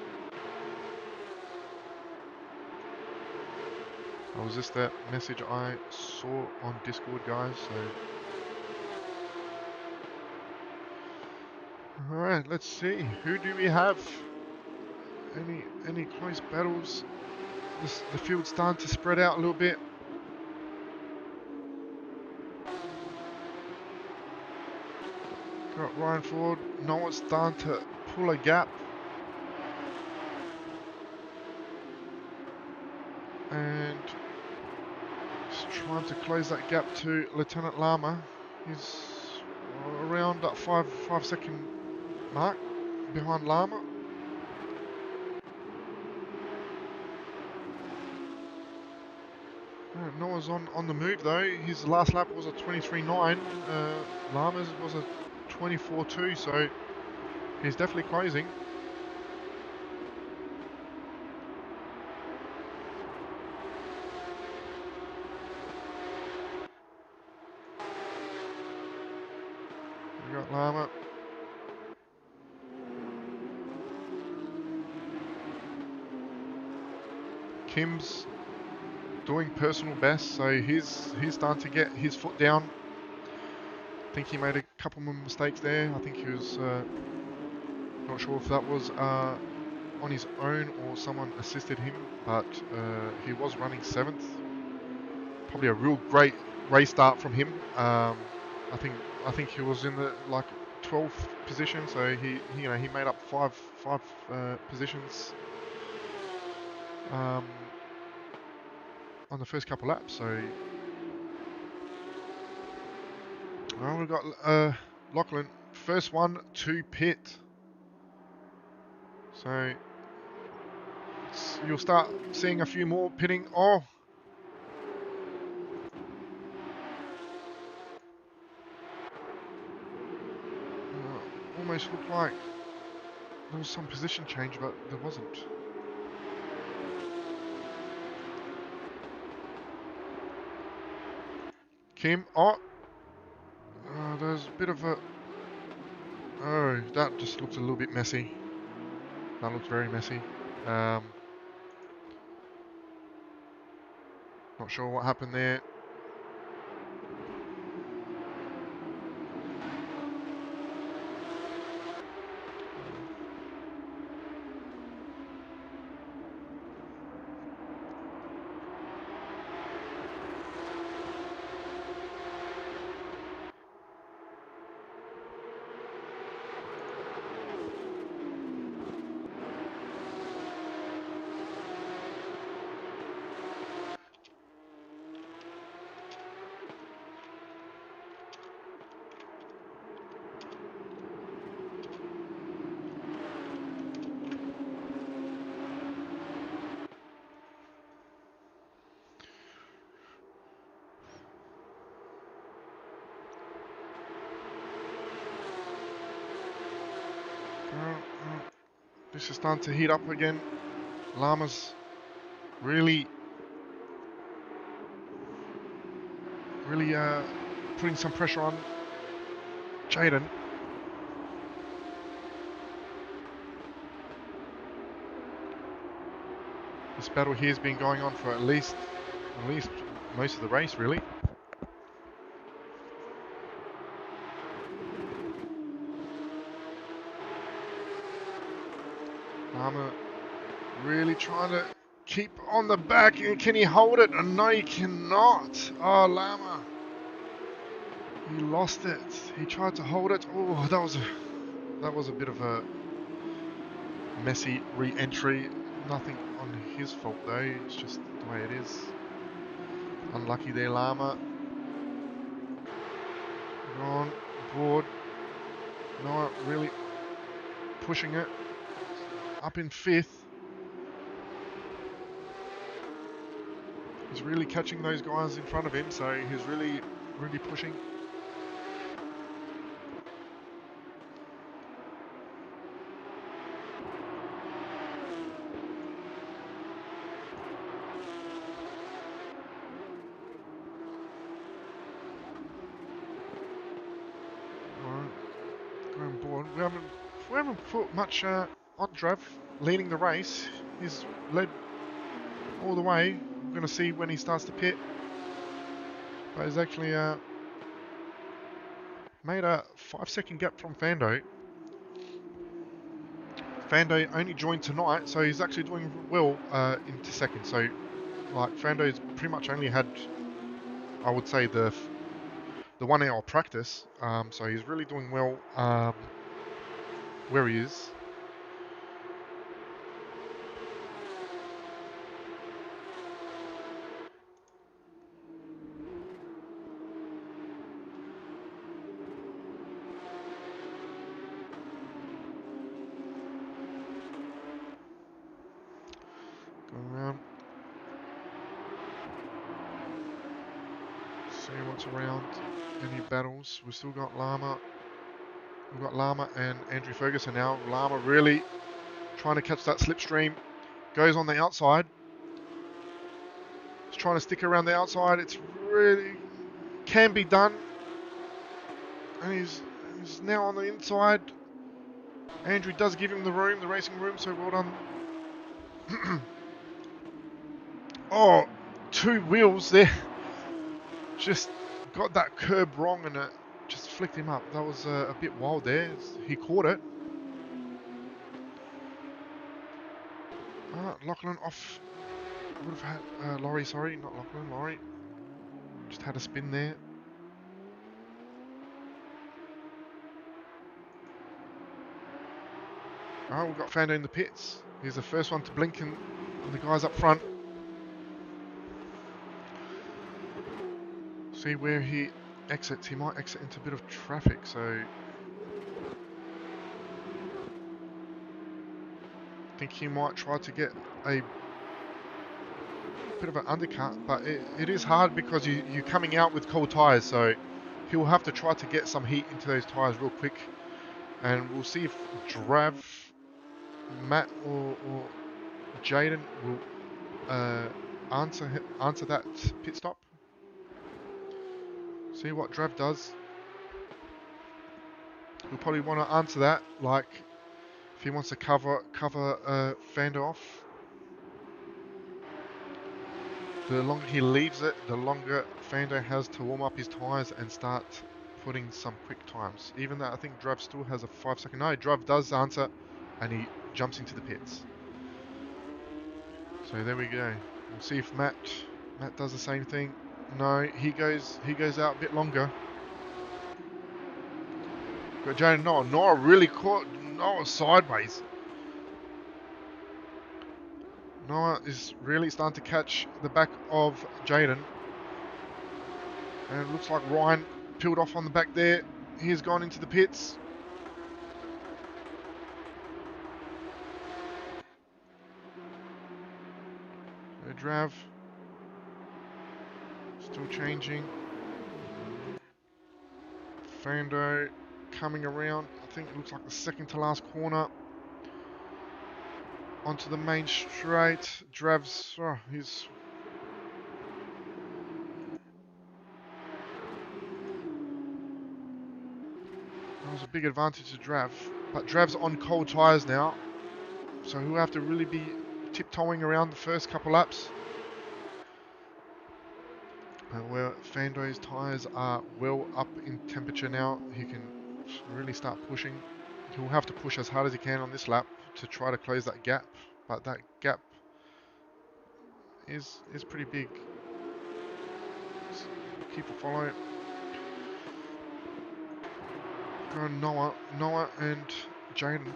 That was just that message I saw on Discord, guys. So, all right, let's see. Who do we have? Any close battles? The field's starting to spread out a little bit. Got Ryan Ford. Noah's starting to pull a gap. And just trying to close that gap to Lieutenant Lama. He's around that 5 second mark behind Lama. Noah's on the move though. His last lap was a 23.9. Lama's was a 24.2, so he's definitely closing. We got Lama. Kim's doing personal best, so he's starting to get his foot down. I think he made a couple more mistakes there. I think he was not sure if that was on his own or someone assisted him, but he was running 7th. Probably a real great race start from him. I think he was in the 12th position, so he made up five positions on the first couple laps. So well, we've got Lachlan, first one to pit. So you'll start seeing a few more pitting. Oh, almost looked like there was some position change, but there wasn't. Kim, there's a bit of a... Oh, that just looks a little bit messy. That looks very messy. Not sure what happened there. This is starting to heat up again. Llama's really putting some pressure on Jaden. This battle here has been going on for at least most of the race, really. Llama really trying to keep on the back, and can he hold it? No, he cannot. Oh, Llama. He lost it. He tried to hold it. Oh, that was a bit of a messy re-entry. Nothing on his fault though. It's just the way it is. Unlucky there, Llama. Gone broad. Noah really pushing it. Up in 5th. He's really catching those guys in front of him, so he's really pushing. Going board. We haven't put much on Drav leading the race. He's led all the way. We're going to see when he starts to pit. But he's actually made a 5-second gap from Fando. Fando only joined tonight, so he's actually doing well into second. So, like, Fando's pretty much only had, I would say, the 1 hour practice. So he's really doing well where he is. Going around. See what's around. Any battles? We've still got Llama. We've got Llama and Andrew Ferguson now. Llama really trying to catch that slipstream. Goes on the outside. He's trying to stick around the outside. It's really can be done. And he's now on the inside. Andrew does give him the room, the racing room, so well done. Oh, 2 wheels there. Just got that curb wrong and it just flicked him up. That was a bit wild there. He caught it. Lachlan off. Would have had Laurie, sorry, not Lachlan, Laurie. Just had a spin there. Alright, we've got Fando in the pits. He's the first one to blink and the guys up front. See where he exits. He might exit into a bit of traffic, so I think he might try to get a bit of an undercut, but it is hard because you're coming out with cold tyres, so he'll have to try to get some heat into those tyres real quick. And we'll see if Drav, Matt or Jaden will answer that pit stop. See what Drav does. He'll probably want to answer that, like if he wants to cover Fando off. The longer he leaves it, the longer Fando has to warm up his tyres and start putting some quick times. Even though I think Drav still has a 5-second. No, Drav does answer, and he jumps into the pits. So there we go. We'll see if Matt does the same thing. No, he goes out a bit longer. Got Jaden Noah really caught Noah sideways. Noah is really starting to catch the back of Jaden. And it looks like Ryan peeled off on the back there. He's gone into the pits. Drav still changing. Fando coming around. I think it looks like the second to last corner. onto the main straight. Drav's, he's... That was a big advantage to Drav. But Drav's on cold tyres now. So he'll have to really be tiptoeing around the first couple laps. Where Fando's tyres are well up in temperature now, he can really start pushing. He'll have to push as hard as he can on this lap to try to close that gap, but that gap is pretty big. Just keep a follow. Going Noah and Jaden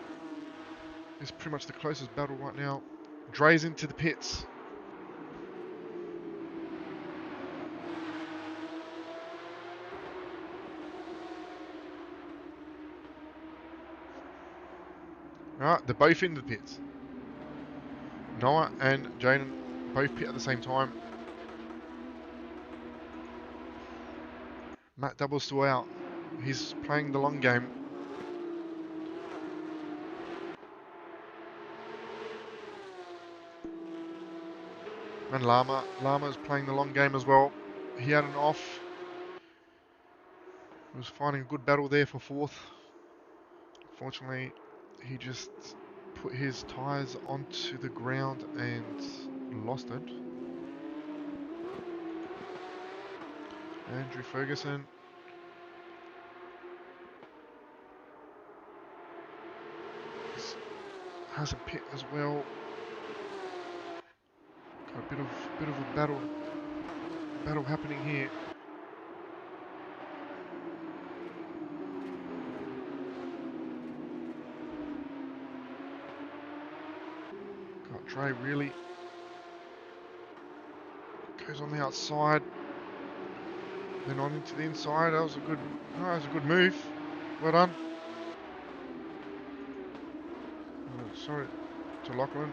is pretty much the closest battle right now. Dre's into the pits. Alright, they're both in the pits. Noah and Jaden both pit at the same time. Matt Double's still out. He's playing the long game. And Lama's playing the long game as well. He had an off. He was finding a good battle there for fourth. Fortunately, he just put his tyres onto the ground and lost it. Andrew Ferguson. Has a pit as well. Got a bit of a battle happening here. Got Dre really goes on the outside, then on into the inside. That was a good move. Well done. Sorry to Lachlan.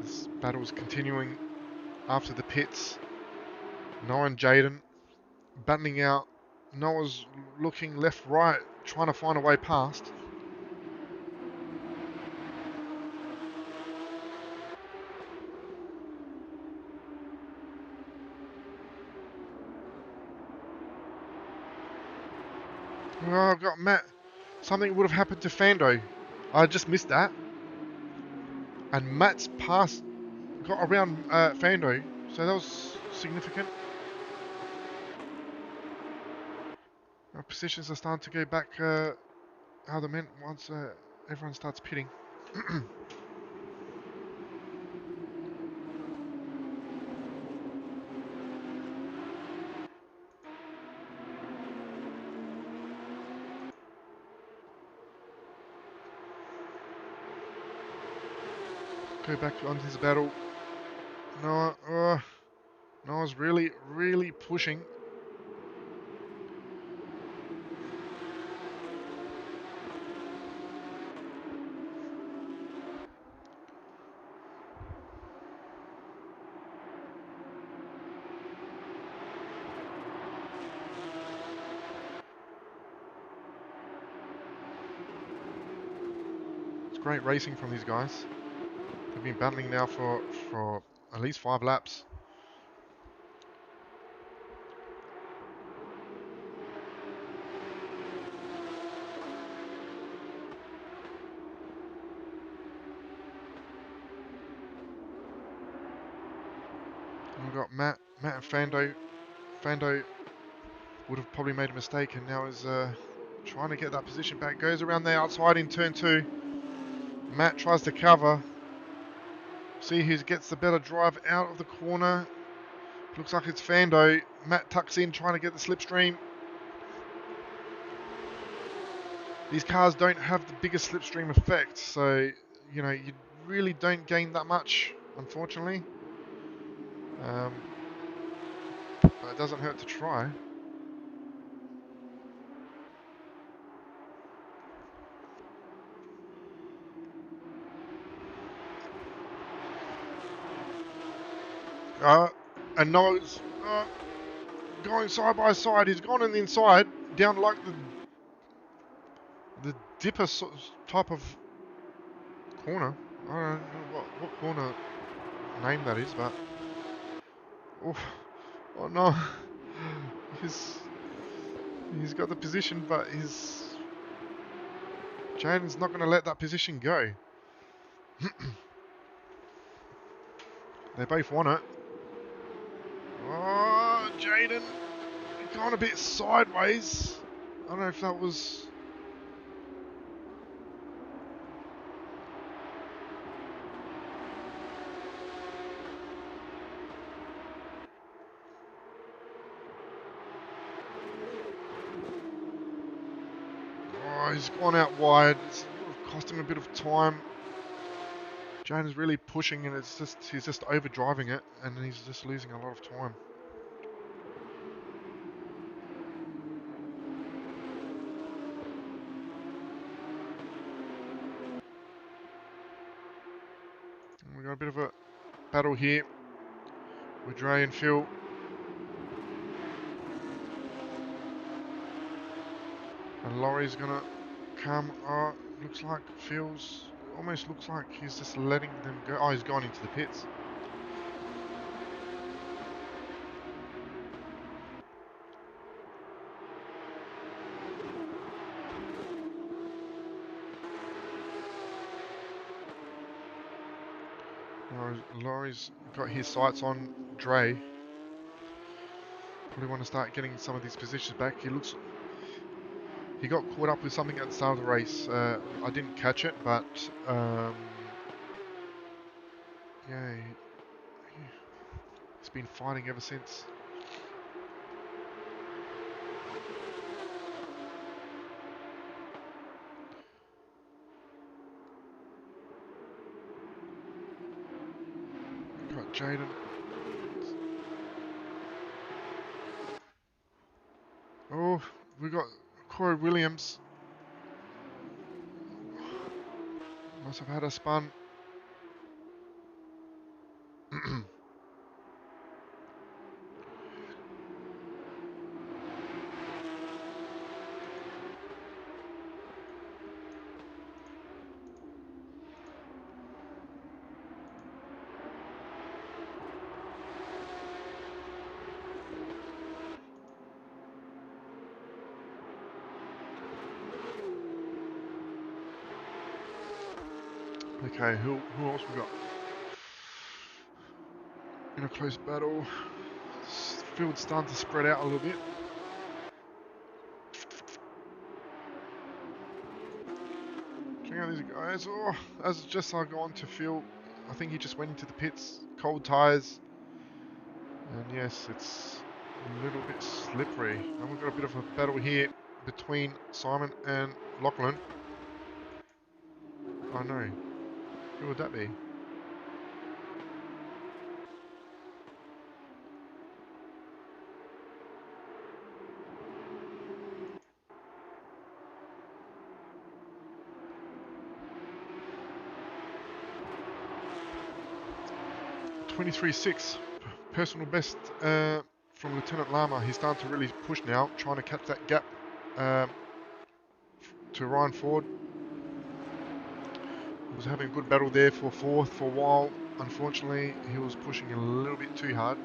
This battle's continuing after the pits. Noah and Jaden battling out. Noah's looking left, right, trying to find a way past. Oh, I've got Matt. Something would have happened to Fando. I just missed that. And Matt's pass got around Fando, so that was significant. Our positions are starting to go back how they meant once everyone starts pitting. Go back onto his battle. Noah's really pushing. It's great racing from these guys. They've been battling now for at least 5 laps. And we've got Matt and Fando. Fando would have probably made a mistake and now is trying to get that position back. Goes around the outside in turn 2. Matt tries to cover. See who gets the better drive out of the corner. Looks like it's Fando. Matt tucks in, trying to get the slipstream. These cars don't have the biggest slipstream effect, so you know you really don't gain that much, unfortunately. but it doesn't hurt to try. And Noah's going side by side. He's gone on the inside, down like the dipper type of corner. I don't know what corner name that is, but oh no, he's got the position, but Jaden's not going to let that position go. They both want it. Oh, Jaden gone a bit sideways. I don't know if that was. Oh, he's gone out wide. It's cost him a bit of time. Jaden's really pushing, and he's just overdriving it, and he's just losing a lot of time. And we got a bit of a battle here with Dre and Phil. And Laurie's gonna come. Oh, looks like Phil's. Almost looks like he's just letting them go. Oh, he's gone into the pits. Laurie's got his sights on Dre. Probably want to start getting some of these positions back. He got caught up with something at the start of the race. I didn't catch it, but yeah, he's been fighting ever since. Got Jaden. Oh, we got Corey Williams. Must have had a spun. Okay, who else we got? In a close battle. Field's starting to spread out a little bit. Check out these guys. Oh, as just I go on to Phil, I think he just went into the pits. Cold tyres. And yes, it's a little bit slippery. And we've got a bit of a battle here between Simon and Lachlan. Oh no. Who would that be? .23.6 personal best from Lieutenant Lama. He's starting to really push now, trying to catch that gap to Ryan Ford. He was having a good battle there for fourth for a while. Unfortunately, he was pushing a little bit too hard.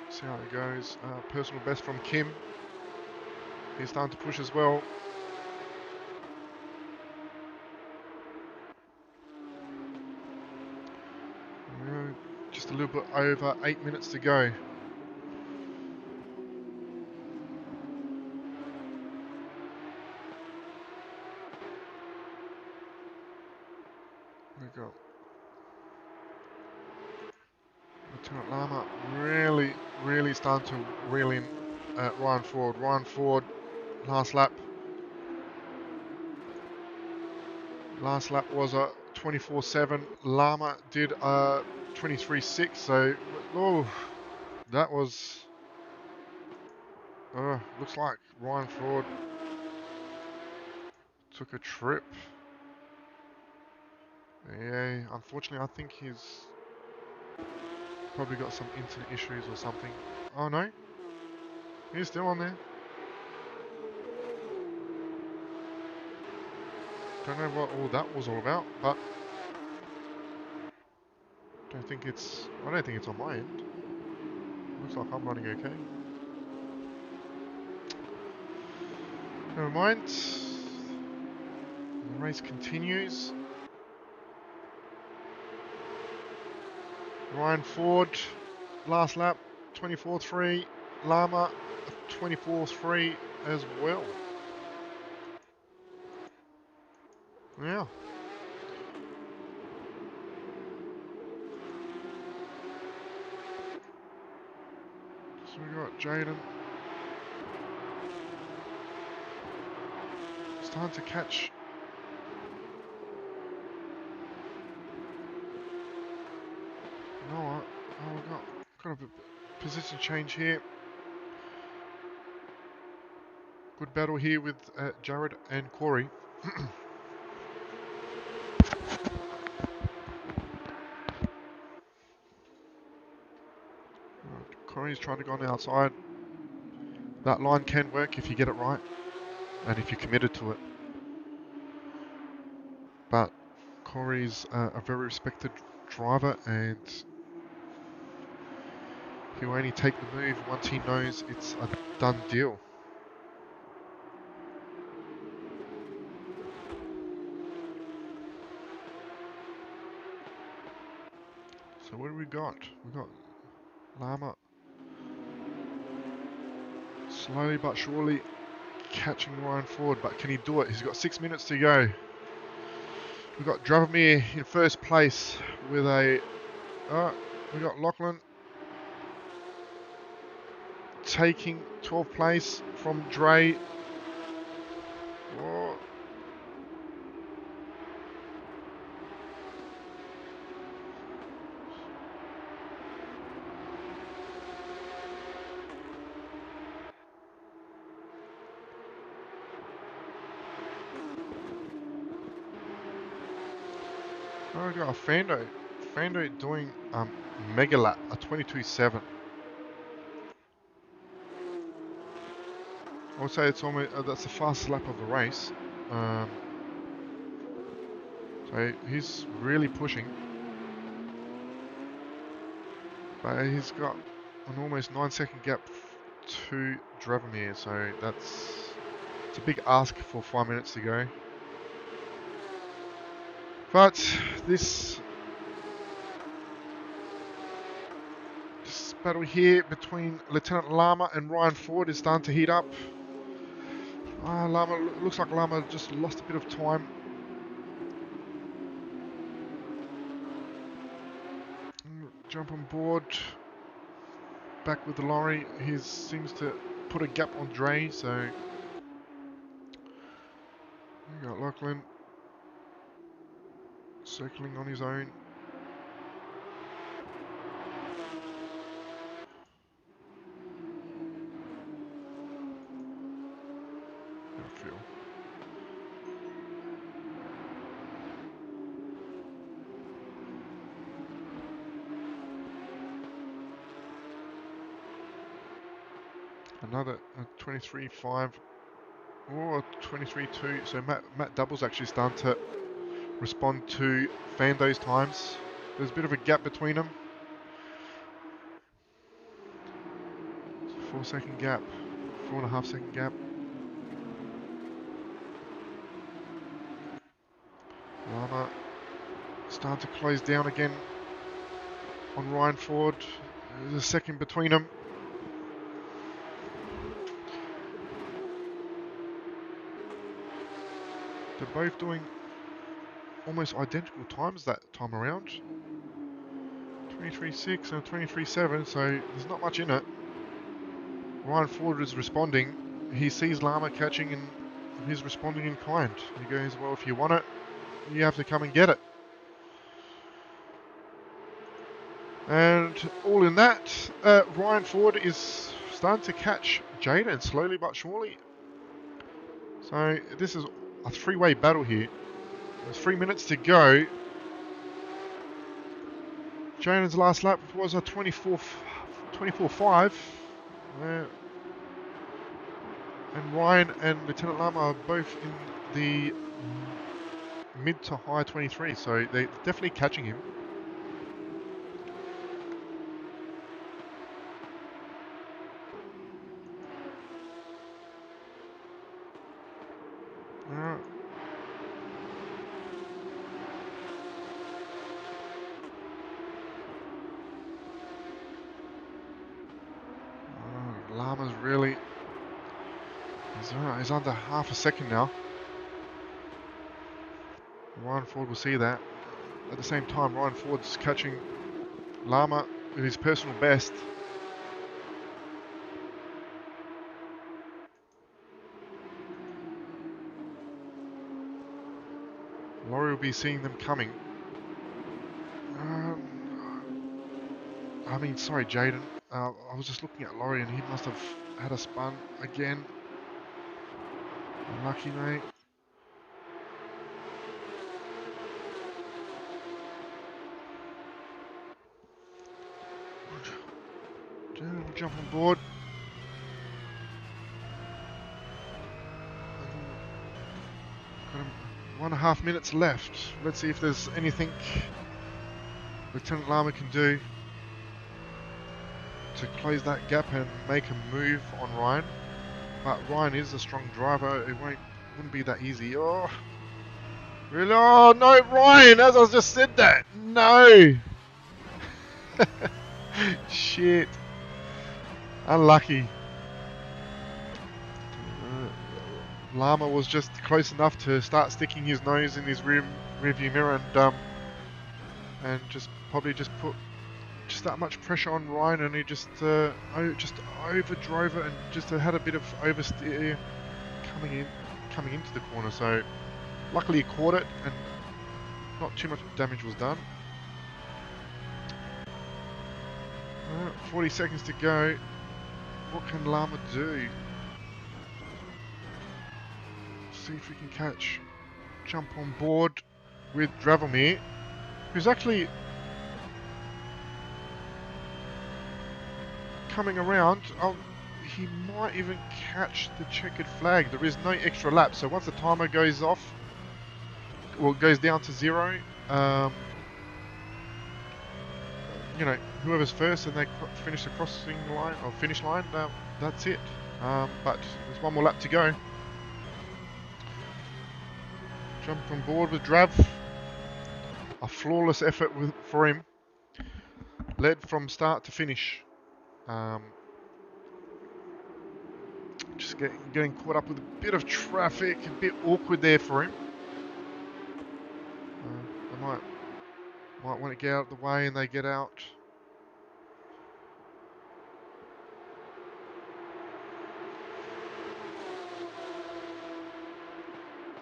See how it goes. Personal best from Kim. He's starting to push as well. Just a little bit over 8 minutes to go. We've got Lieutenant Lama really starting to reel in Ryan Ford. Ryan Ford, last lap. Last lap was a 24.7. Lama did a 23.6. So, oh, That was... looks like Ryan Ford took a trip. Yeah, unfortunately I think he's probably got some internet issues or something. Oh no, he's still on there. Don't know what all that was all about, but I don't think it's on my end. Looks like I'm running okay. Never mind. The race continues. Ryan Ford, last lap, 24.3. Lama, 24.3 as well. Yeah. So we got Jaden starting to catch. Noah. Oh, we got a position change here. Good battle here with Jared and Corey. Corey's trying to go on the outside. That line can work if you get it right and if you're committed to it. But Corey's a very respected driver, and he'll only take the move once he knows it's a done deal. So what do we got? We got Lama slowly but surely catching Ryan Ford, but can he do it? He's got 6 minutes to go. We've got Dravomir in first place with a... we got Lachlan taking 12th place from Dre. Oh. Oh, we got a Fando. Fando doing mega lap, a 22.7. I would say it's almost that's the fastest lap of the race. So he's really pushing, but he's got an almost 9-second gap to Dravomir. So it's a big ask for 5 minutes to go. But this battle here between Lieutenant Lama and Ryan Ford is starting to heat up. Lama looks like Lama just lost a bit of time. Jump on board. Back with the lorry. He seems to put a gap on Dre, so we got Lachlan circling on his own. I feel. Another 23.5 or 23.2. So Matt Double's actually starting to respond to Fando's times. There's a bit of a gap between them. 4-second gap, 4.5-second gap. Lama starting to close down again on Ryan Ford. There's a second between them. They're both doing almost identical times that time around. 23.6 and 23.7, so there's not much in it. Ryan Ford is responding. He sees Lama catching and he's responding in kind. He goes, well, if you want it, you have to come and get it. And all in that, Ryan Ford is starting to catch Jaden slowly but surely. So this is a three-way battle here. There's 3 minutes to go. Jaden's last lap was a 24.5. And Ryan and Lieutenant Lama are both in the mid to high 23, so they're definitely catching him. Lama's really... He's under half a second now. Ryan Ford will see that. At the same time, Ryan Ford's catching Lama with his personal best. Laurie will be seeing them coming. Sorry, Jaden. I was just looking at Laurie and he must have had a spun again. Unlucky, mate. Jaden will jump on board. Got 1.5 minutes left. Let's see if there's anything Lieutenant Lama can do to close that gap and make a move on Ryan. But Ryan is a strong driver. It wouldn't be that easy. Oh, really? Oh no, Ryan! As I just said that, no. Shit. Unlucky. Lama was just close enough to start sticking his nose in his rearview mirror and just probably just put just that much pressure on Ryan, and he just overdrove it and just had a bit of oversteer coming into the corner. So luckily he caught it and not too much damage was done. 40 seconds to go. What can Lama do? See if we can jump on board with Dravomir, who's actually coming around. He might even catch the checkered flag. There is no extra lap, so once the timer goes off, well, it goes down to 0. You know, whoever's first and they finish the crossing line or finish line, that's it. But there's one more lap to go. Jump on board with Drav. A flawless effort for him. Led from start to finish. Just getting caught up with a bit of traffic, a bit awkward there for him. They might want to get out of the way and they get out.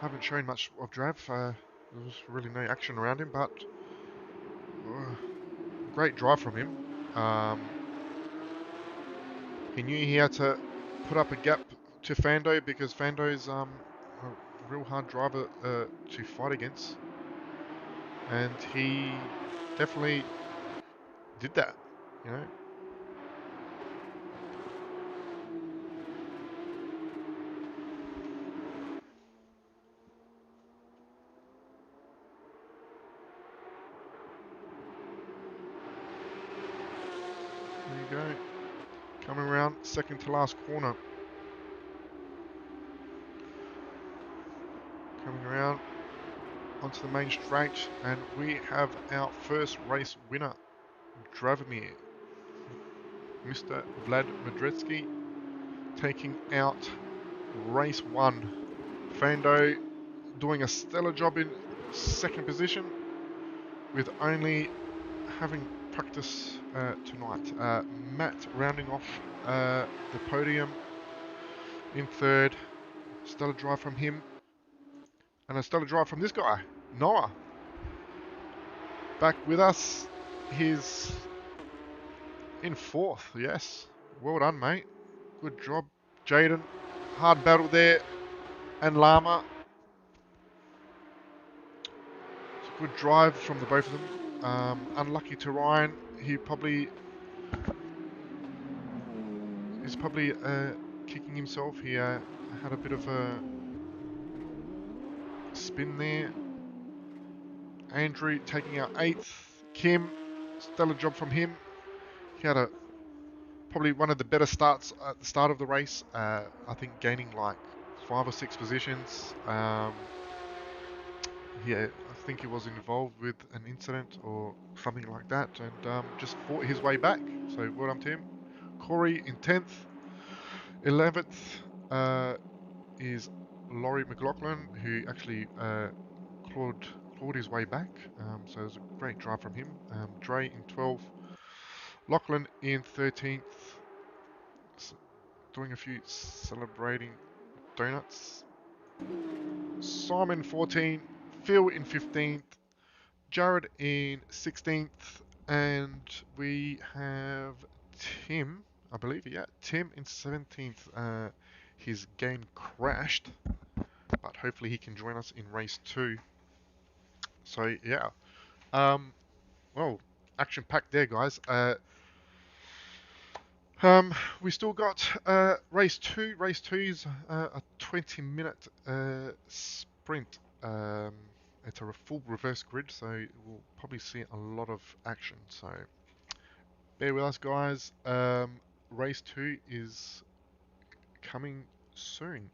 Haven't shown much of Drav. There was really no action around him, but great drive from him. He knew he had to put up a gap to Fando because Fando's a real hard driver to fight against, and he definitely did that, you know. There you go. Coming around second to last corner. Coming around onto the main straight, and we have our first race winner, Dravomir. Mr. Vlad Madretsky taking out race 1. Fando doing a stellar job in second position with only having practice tonight. Matt rounding off the podium in third. Stellar drive from him. And a stellar drive from this guy, Noah. Back with us. His In fourth, yes. Well done, mate. Good job, Jaden. Hard battle there. And Lama. It's a good drive from the both of them. Unlucky to Ryan. He's probably kicking himself. He had a bit of a spin there. Andrew taking out 8th. Kim, stellar job from him. He had probably one of the better starts at the start of the race. I think gaining like 5 or 6 positions. Yeah, I think he was involved with an incident or something like that, and just fought his way back. So well done to him. Corey in 10th. 11th is Laurie McLaughlin, who actually clawed his way back. So it was a great drive from him. Dre in 12th. Lachlan in 13th. Doing a few celebrating donuts. Simon 14th. Phil in 15th. Jared in 16th. And we have Tim, I believe, yeah, Tim in 17th. His game crashed, but hopefully he can join us in race 2. So yeah, well, action-packed there, guys. We still got race 2. Race 2 is a 20-minute sprint. It's a full reverse grid, so we'll probably see a lot of action. So bear with us, guys. Race 2 is coming soon.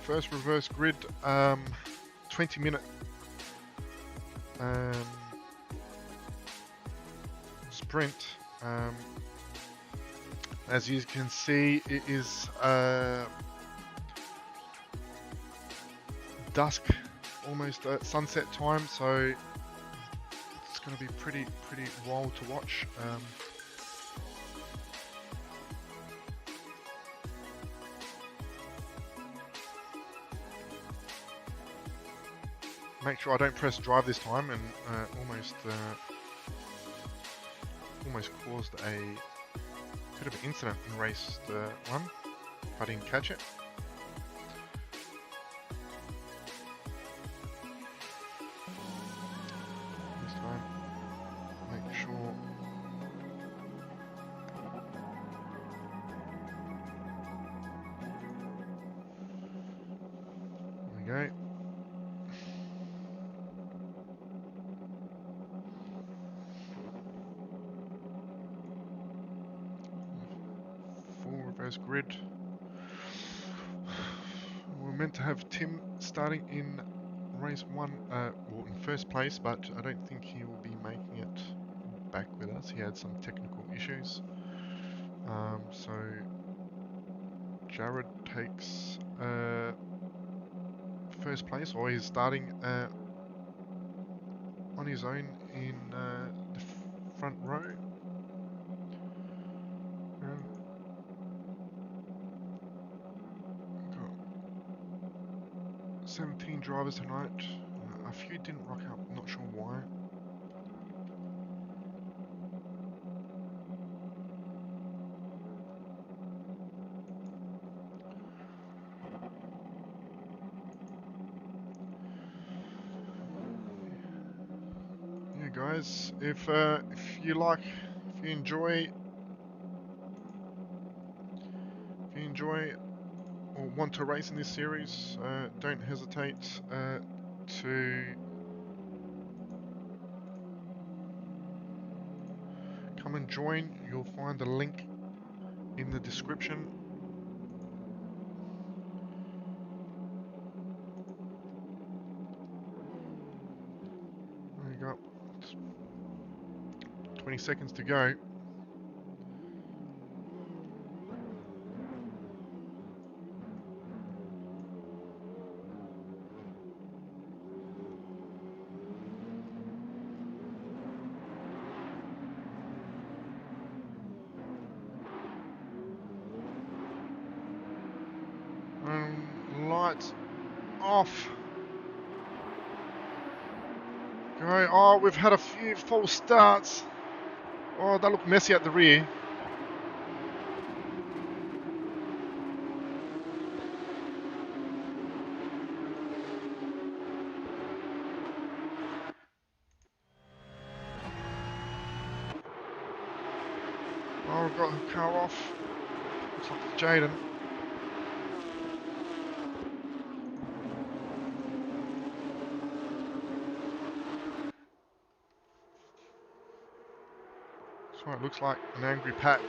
First reverse grid, 20-minute sprint. As you can see, it is dusk, almost at sunset time, so it's going to be pretty wild to watch. Make sure I don't press drive this time, and almost caused a bit of an incident in race 1. I didn't catch it. This time, make sure. There we go. Full reverse grid. We're meant to have Tim starting in race 1, well, in first place, but I don't think he will be making it back with us. He had some technical issues. So Jared takes first place, or he's starting on his own in the front row. 17 drivers tonight. A few didn't rock up, not sure why. Yeah, guys, if you enjoy or want to race in this series, don't hesitate to come and join. You'll find the link in the description. There you go. 20 seconds to go. Lights off. Go. Oh, we've had a few false starts. Oh, they look messy at the rear. Oh, we've got the car off. Looks like it's Jaden. That's what it looks like, an angry pack.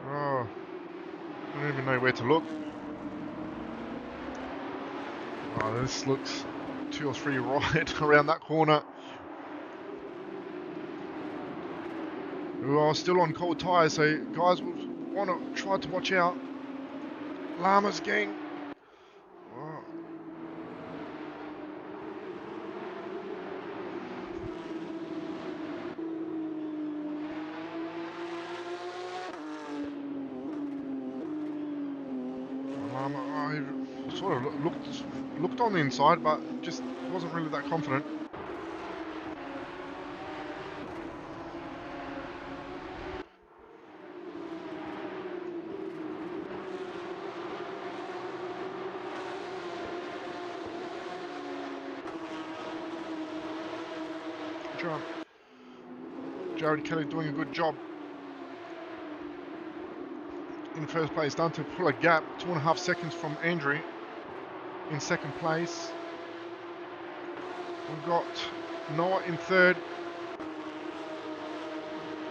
Oh, I don't even know where to look. Oh, this looks 2 or 3 right around that corner. We're still on cold tyres, so guys will want to try to watch out. Llamas gang. Oh. Llama, oh, he sort of looked on the inside, but just wasn't really that confident. Jared Kelly doing a good job. in first place, starting to pull a gap, 2.5 seconds from Andrew in second place. We've got Noah in third,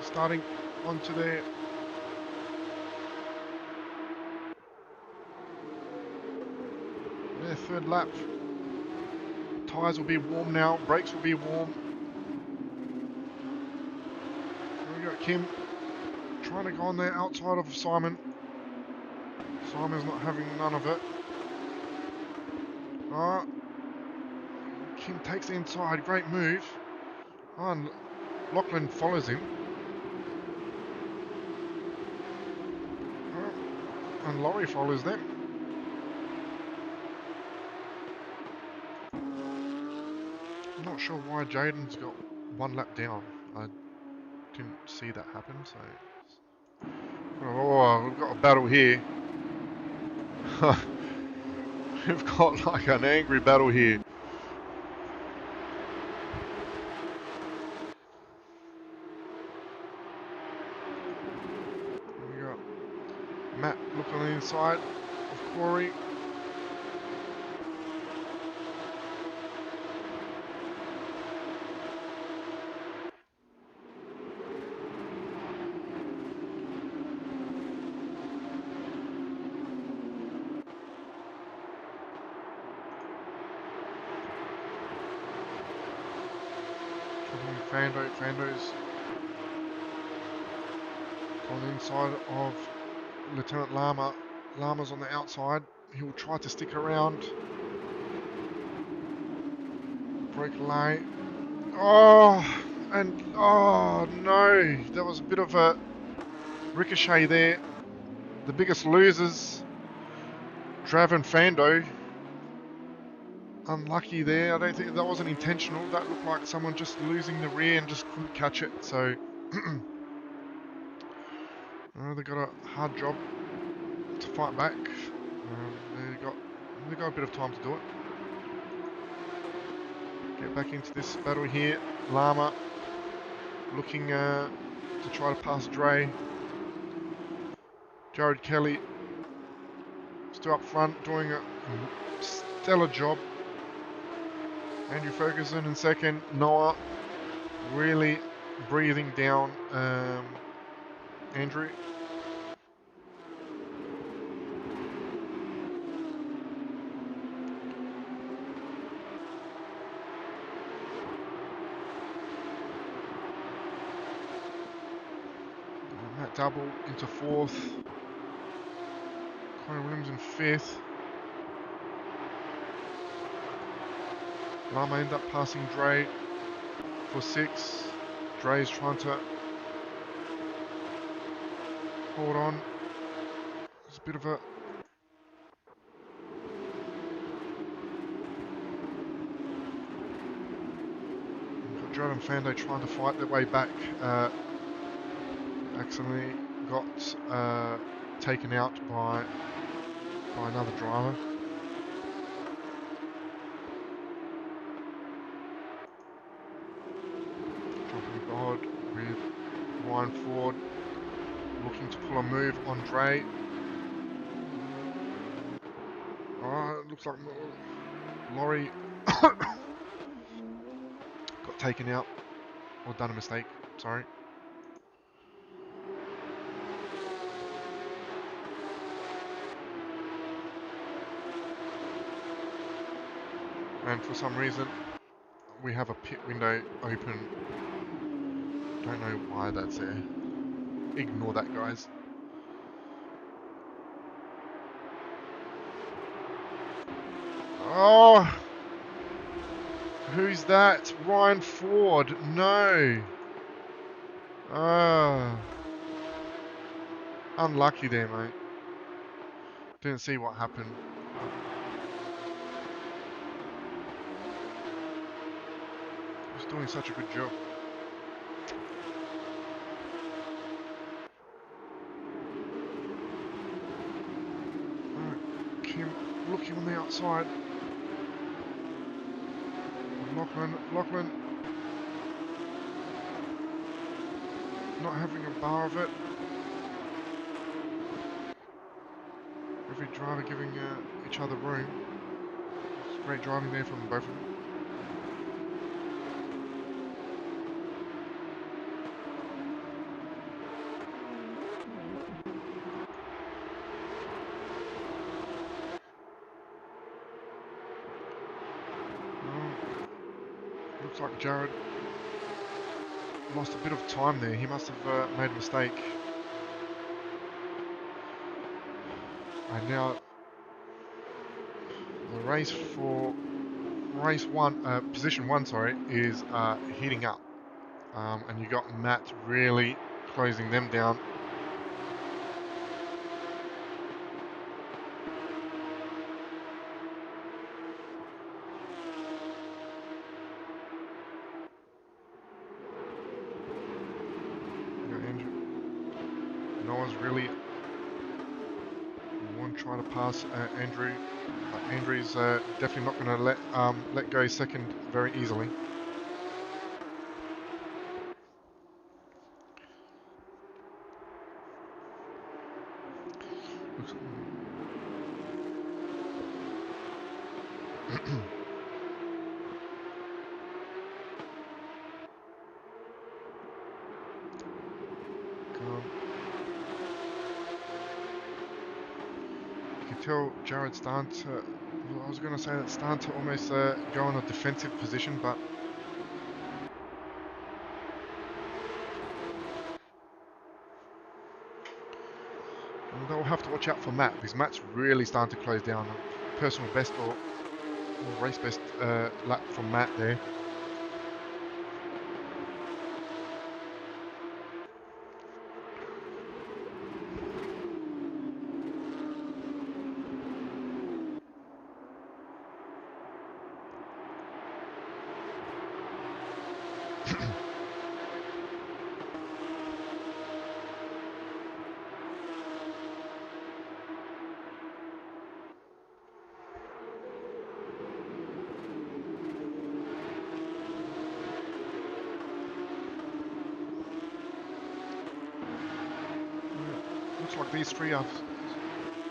starting onto their third lap. Tyres will be warm now, brakes will be warm. We got Kim trying to go on there outside of Simon. Simon's not having none of it. Kim takes the inside, great move. And Lachlan follows him. And Laurie follows them. I'm not sure why Jaden's got 1 lap down. I didn't see that happen, so... Oh, we've got a battle here. We've got like an angry battle here. We got Matt looking on the inside of Corey. Fando's on the inside of Lieutenant Lama. Lama's on the outside. He'll try to stick around. Break lane. Oh, and oh no, there was a bit of a ricochet there. The biggest losers, Trav and Fando. Unlucky there. I don't think that wasn't intentional. That looked like someone just losing the rear and just couldn't catch it. So they got a hard job to fight back. They got a bit of time to do it. Get back into this battle here. Lama looking to try to pass Dre. Jared Kelly still up front doing a stellar job. Andrew Ferguson in second. Noah really breathing down Andrew. Matt Double into fourth. Conor Williams in fifth. Lama end up passing Dre for sixth. Dre's trying to hold on. It's a bit of a Jared and Fando trying to fight their way back. Accidentally got taken out by another driver. Jumping God with Ryan Ford looking to pull a move on Dre. Oh, it looks like Laurie got taken out or done a mistake. Sorry. And for some reason, we have a pit window open. Don't know why that's there. Ignore that, guys. Oh! Who's that? Ryan Ford. No. Unlucky there, mate. Didn't see what happened. He was doing such a good job. Kim looking on the outside. Lachlan not having a bar of it. Every driver giving each other room. It's great driving there from both of them. Looks like Jared lost a bit of time there. He must have made a mistake. And now the race for position one, sorry, is heating up. And you got Matt really closing them down. No one's really trying to pass Andrew. Andrew's definitely not going to let go second very easily. You can tell Jared's starting to, well, I was going to say that's starting to almost go in a defensive position, but they'll have to watch out for Matt, because Matt's really starting to close down. Personal best or race best lap from Matt there. Looks like these three have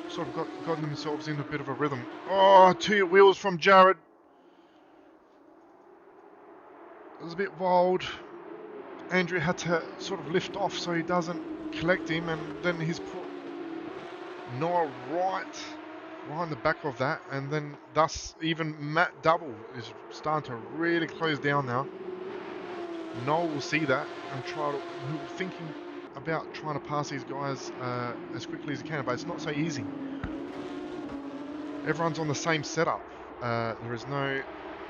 sort of gotten themselves in a bit of a rhythm. Oh, 2 wheels from Jared. It was a bit wild. Andrew had to sort of lift off so he doesn't collect him, and then he's put Noah right in the back of that, and then thus even Matt Double is starting to really close down now. Noel will see that and thinking about trying to pass these guys as quickly as he can, but it's not so easy. Everyone's on the same setup. There is no...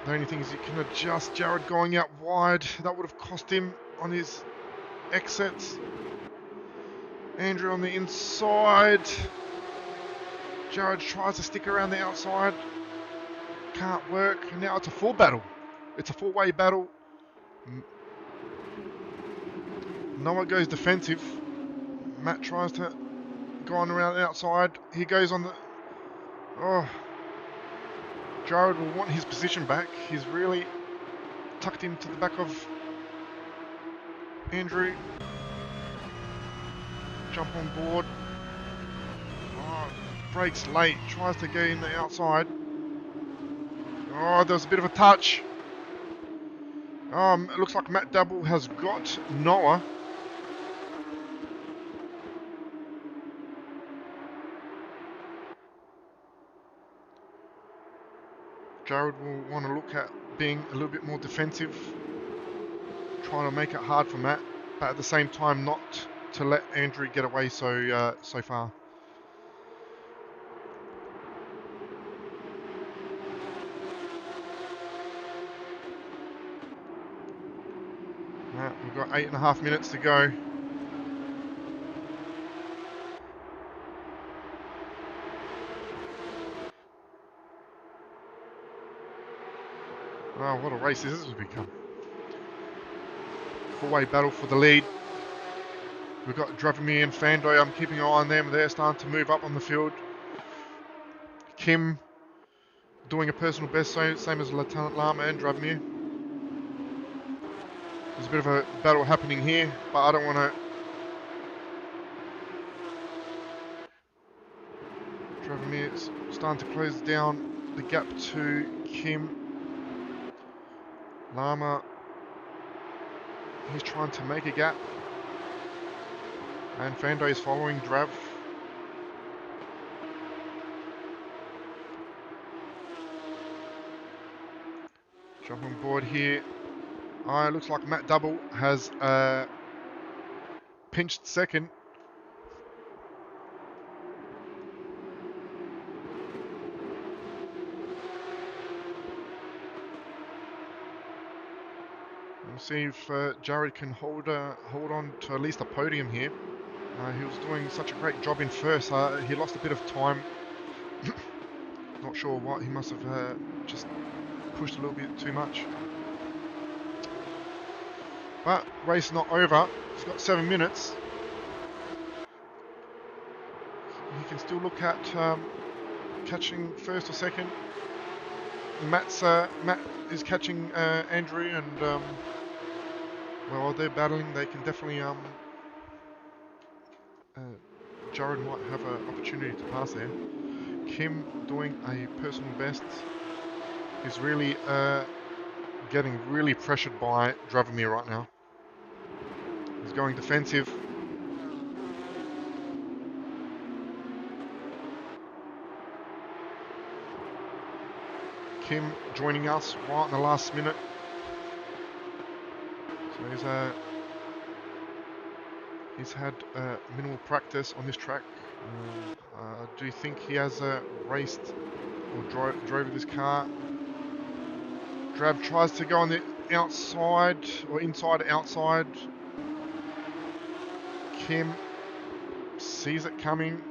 The only thing is you can adjust. Jared going out wide. That would have cost him on his exits. Andrew on the inside. Jared tries to stick around the outside. Can't work. And now it's a full battle. It's a four-way battle. Noah goes defensive. Matt tries to go on around the outside. He goes on the... Oh. Jared will want his position back. He's really tucked into the back of Andrew. Jump on board. Oh, brakes late. Tries to get in the outside. Oh, there was a bit of a touch. It looks like Matt Double has got Noah. Jared will want to look at being a little bit more defensive, trying to make it hard for Matt, but at the same time not to let Andrew get away so far. Right, we've got 8.5 minutes to go. Oh, what a race this has become. Four-way battle for the lead. We've got Dravomir and Fandoy. I'm keeping an eye on them. They're starting to move up on the field. Kim doing a personal best, same as Lieutenant Lama and Dravomir. There's a bit of a battle happening here, but I don't want to Dravomir is starting to close down the gap to Kim. Lama, he's trying to make a gap. And Fando is following Drav. Jump on board here. It looks like Matt Double has pinched second. We'll see if Jared can hold on to at least a podium here. He was doing such a great job in first. He lost a bit of time. Not sure what. He must have just pushed a little bit too much. But race not over. He's got 7 minutes. He can still look at catching first or second. Matt is catching Andrew, and while they're battling, they can definitely Jared might have an opportunity to pass there. Kim doing a personal best. He's really getting really pressured by Dravomir right now. He's going defensive. Kim joining us right in the last minute. So he's had minimal practice on this track. Do you think he has raced or drove this car? Drav tries to go on the outside or inside outside. Kim sees it coming.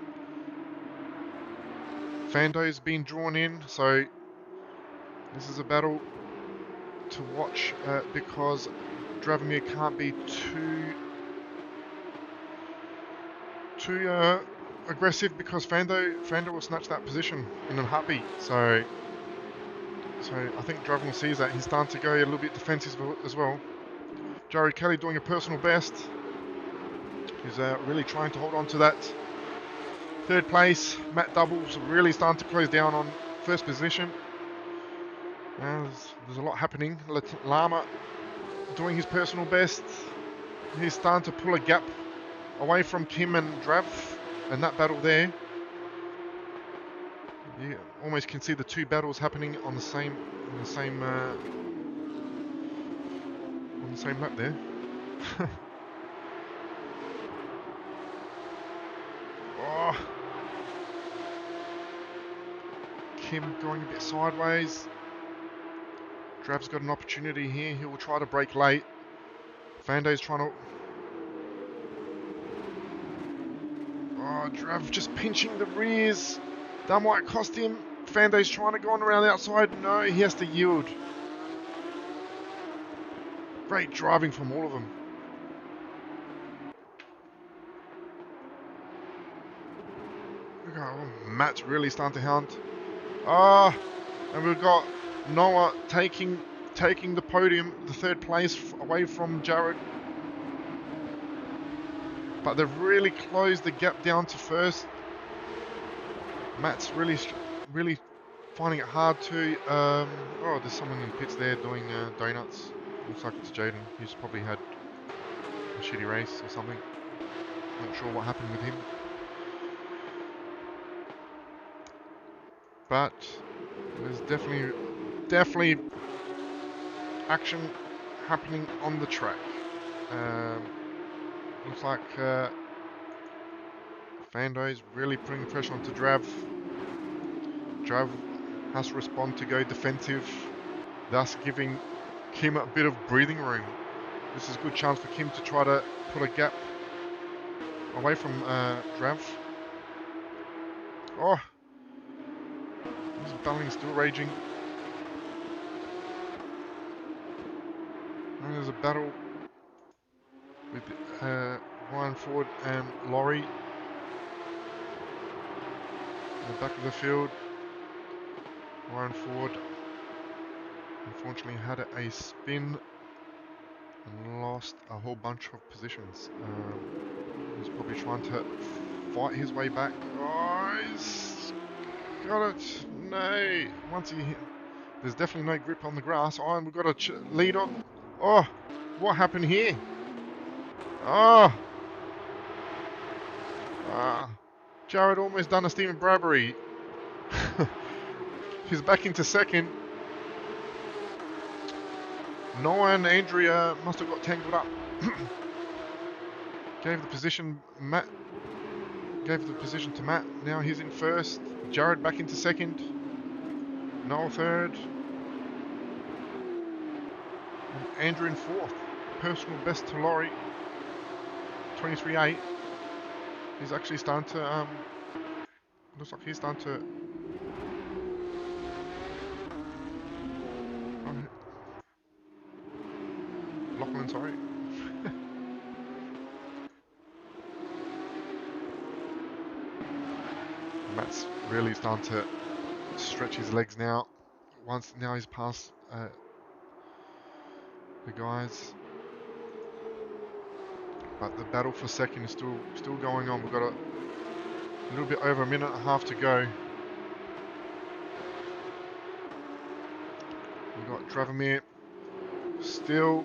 Fando's been drawn in, so this is a battle to watch because Dravomir can't be too aggressive, because Fando will snatch that position in a heartbeat. So I think Dravomir sees that. He's starting to go a little bit defensive as well. Jared Kelly doing a personal best. He's really trying to hold on to that third place. Matt Doubles really starting to close down on first position. There's a lot happening. Lama doing his personal best. He's starting to pull a gap away from Kim and Drav, and that battle there. You almost can see the two battles happening on the same lap there. Oh. Kim going a bit sideways. Drav's got an opportunity here. He will try to brake late. Fando's trying to... Oh, Drav just pinching the rears. That might cost him. Fando's trying to go on around the outside. No, he has to yield. Great driving from all of them. Oh, Matt's really starting to hound. And we've got Noah taking the podium, the third place away from Jared. But they've really closed the gap down to first. Matt's really finding it hard to... oh, there's someone in the pits there doing donuts. Looks like it's Jaden. He's probably had a shitty race or something. Not sure what happened with him. But there's definitely action happening on the track. Looks like Fando's really putting pressure onto Drav. Drav has to respond to go defensive, thus giving Kim a bit of breathing room. This is a good chance for Kim to try to put a gap away from Drav. Oh, this battling is still raging. And there's a battle with Ryan Ford and Laurie in the back of the field. Ryan Ford unfortunately had a spin and lost a whole bunch of positions. He's probably trying to fight his way back. Oh, he's got it. No. Once he hit, there's definitely no grip on the grass. Oh, and we've got a lead on. Oh, what happened here? Oh. Jared almost done a Stephen Bradbury. He's back into second. Noah and Andrea must have got tangled up. Gave the position to Matt. Now he's in first. Jared back into second. Noah third. And Andrew in fourth. Personal best to Laurie. 23.8. He's actually starting to looks like he's starting to Lachlan, sorry. Matt's really starting to stretch his legs now. Now he's past the guys, but the battle for second is still going on. We've got a little bit over a minute and a half to go. We've got Dravomir still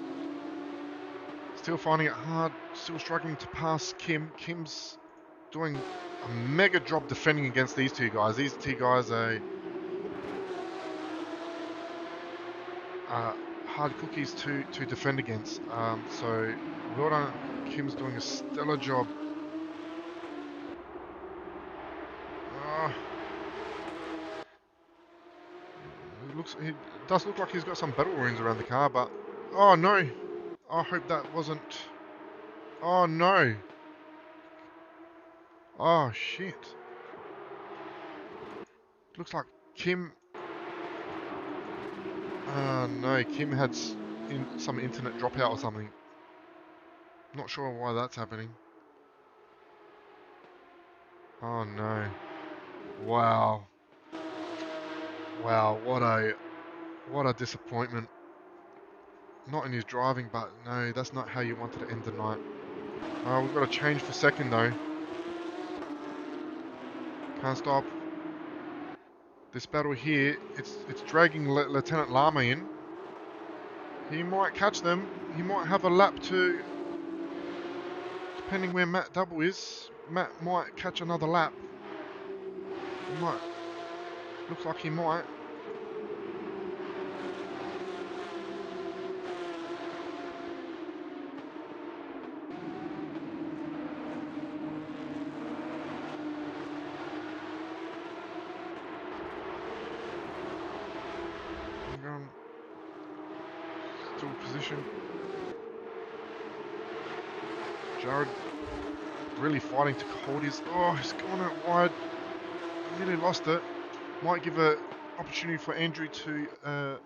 finding it hard, still struggling to pass Kim. Kim's doing a mega job defending against these two guys. These two guys are hard cookies to defend against. So well done. Kim's doing a stellar job. It does look like he's got some battle wounds around the car, but oh no! I hope that wasn't. Oh no! Oh shit! Looks like Kim. No, Kim had some internet dropout or something. Not sure why that's happening. Oh no! Wow! Wow! What a disappointment. Not in his driving, but no, that's not how you wanted to end the night. We've got to change for second though. Can't stop. This battle here, it's dragging Lieutenant Lama in. He might catch them. He might have a lap to, depending where Matt Double is. Matt might catch another lap. He might. Looks like he might. Still position. Jared really fighting to hold his. Oh, he's going out wide. Nearly lost it. Might give an opportunity for Andrew to do a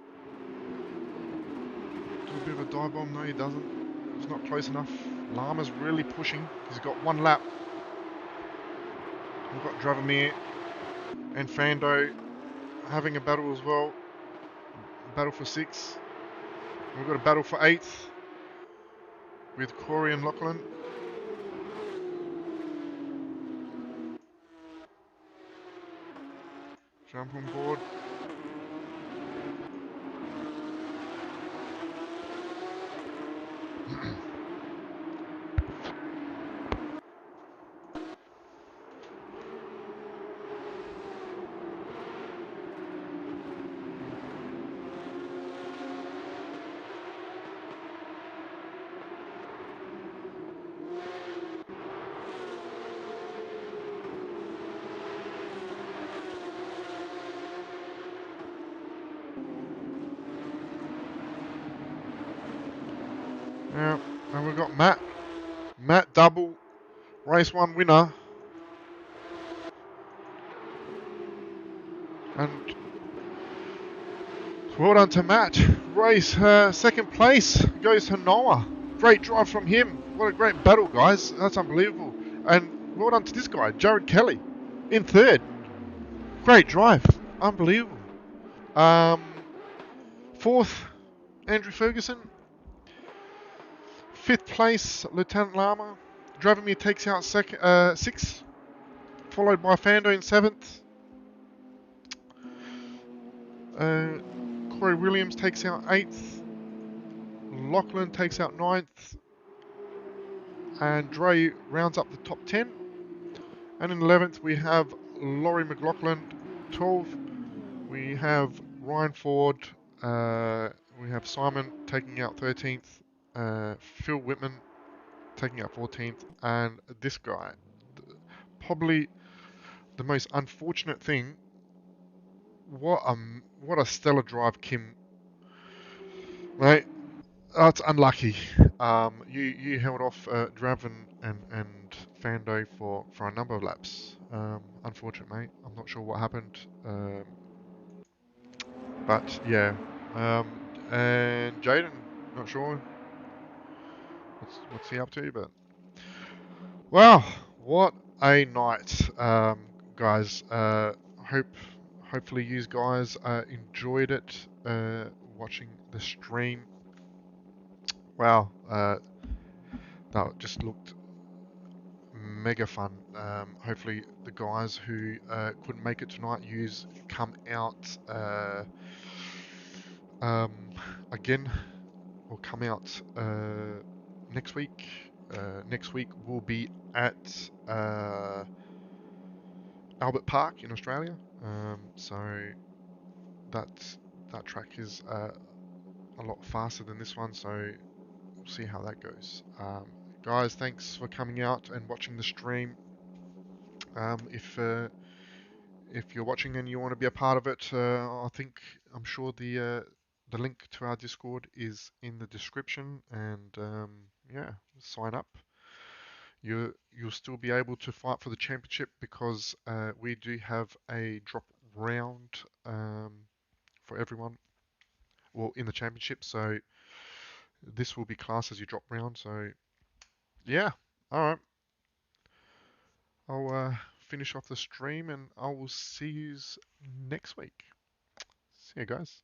bit of a dive bomb. No, he doesn't. He's not close enough. Lama's really pushing. He's got one lap. We've got Dravomir and Fando having a battle as well. Battle for 6. We've got a battle for 8th with Corey and Lachlan. Jump on board. Yeah, and we've got Matt Double, race 1 winner. And well done to Matt. Race second place goes to Noah. Great drive from him. What a great battle, guys. That's unbelievable. And well done to this guy, Jared Kelly, in 3rd. Great drive. Unbelievable. 4th, Andrew Ferguson. 5th place, Lieutenant Lama. Dravomir takes out 6th, followed by Fando in 7th. Uh, Corey Williams takes out 8th. Lachlan takes out 9th. And Dre rounds up the top 10. And in 11th, we have Laurie McLaughlin, 12th. We have Ryan Ford. Uh, we have Simon taking out 13th. Phil Whitman taking out 14th. And this guy, probably the most unfortunate thing. What a stellar drive, Kim. Mate, that's unlucky. You held off Draven and Fando for a number of laps. Unfortunate, mate. I'm not sure what happened. But yeah. And Jaden, not sure what's he up to, but wow, what a night, guys. Hope hopefully you guys enjoyed it. Watching the stream. Wow, that just looked mega fun. Hopefully the guys who couldn't make it tonight use come out um, again or come out next week. Next week we'll be at Albert Park in Australia. So that that track is a lot faster than this one. So we'll see how that goes. Guys, thanks for coming out and watching the stream. If you're watching and you want to be a part of it, I'm sure the link to our Discord is in the description, and yeah, sign up. You'll still be able to fight for the championship because we do have a drop round for everyone. Well, in the championship, so this will be classed as your drop round. So yeah, all right. I'll finish off the stream and I will see you next week. See you guys.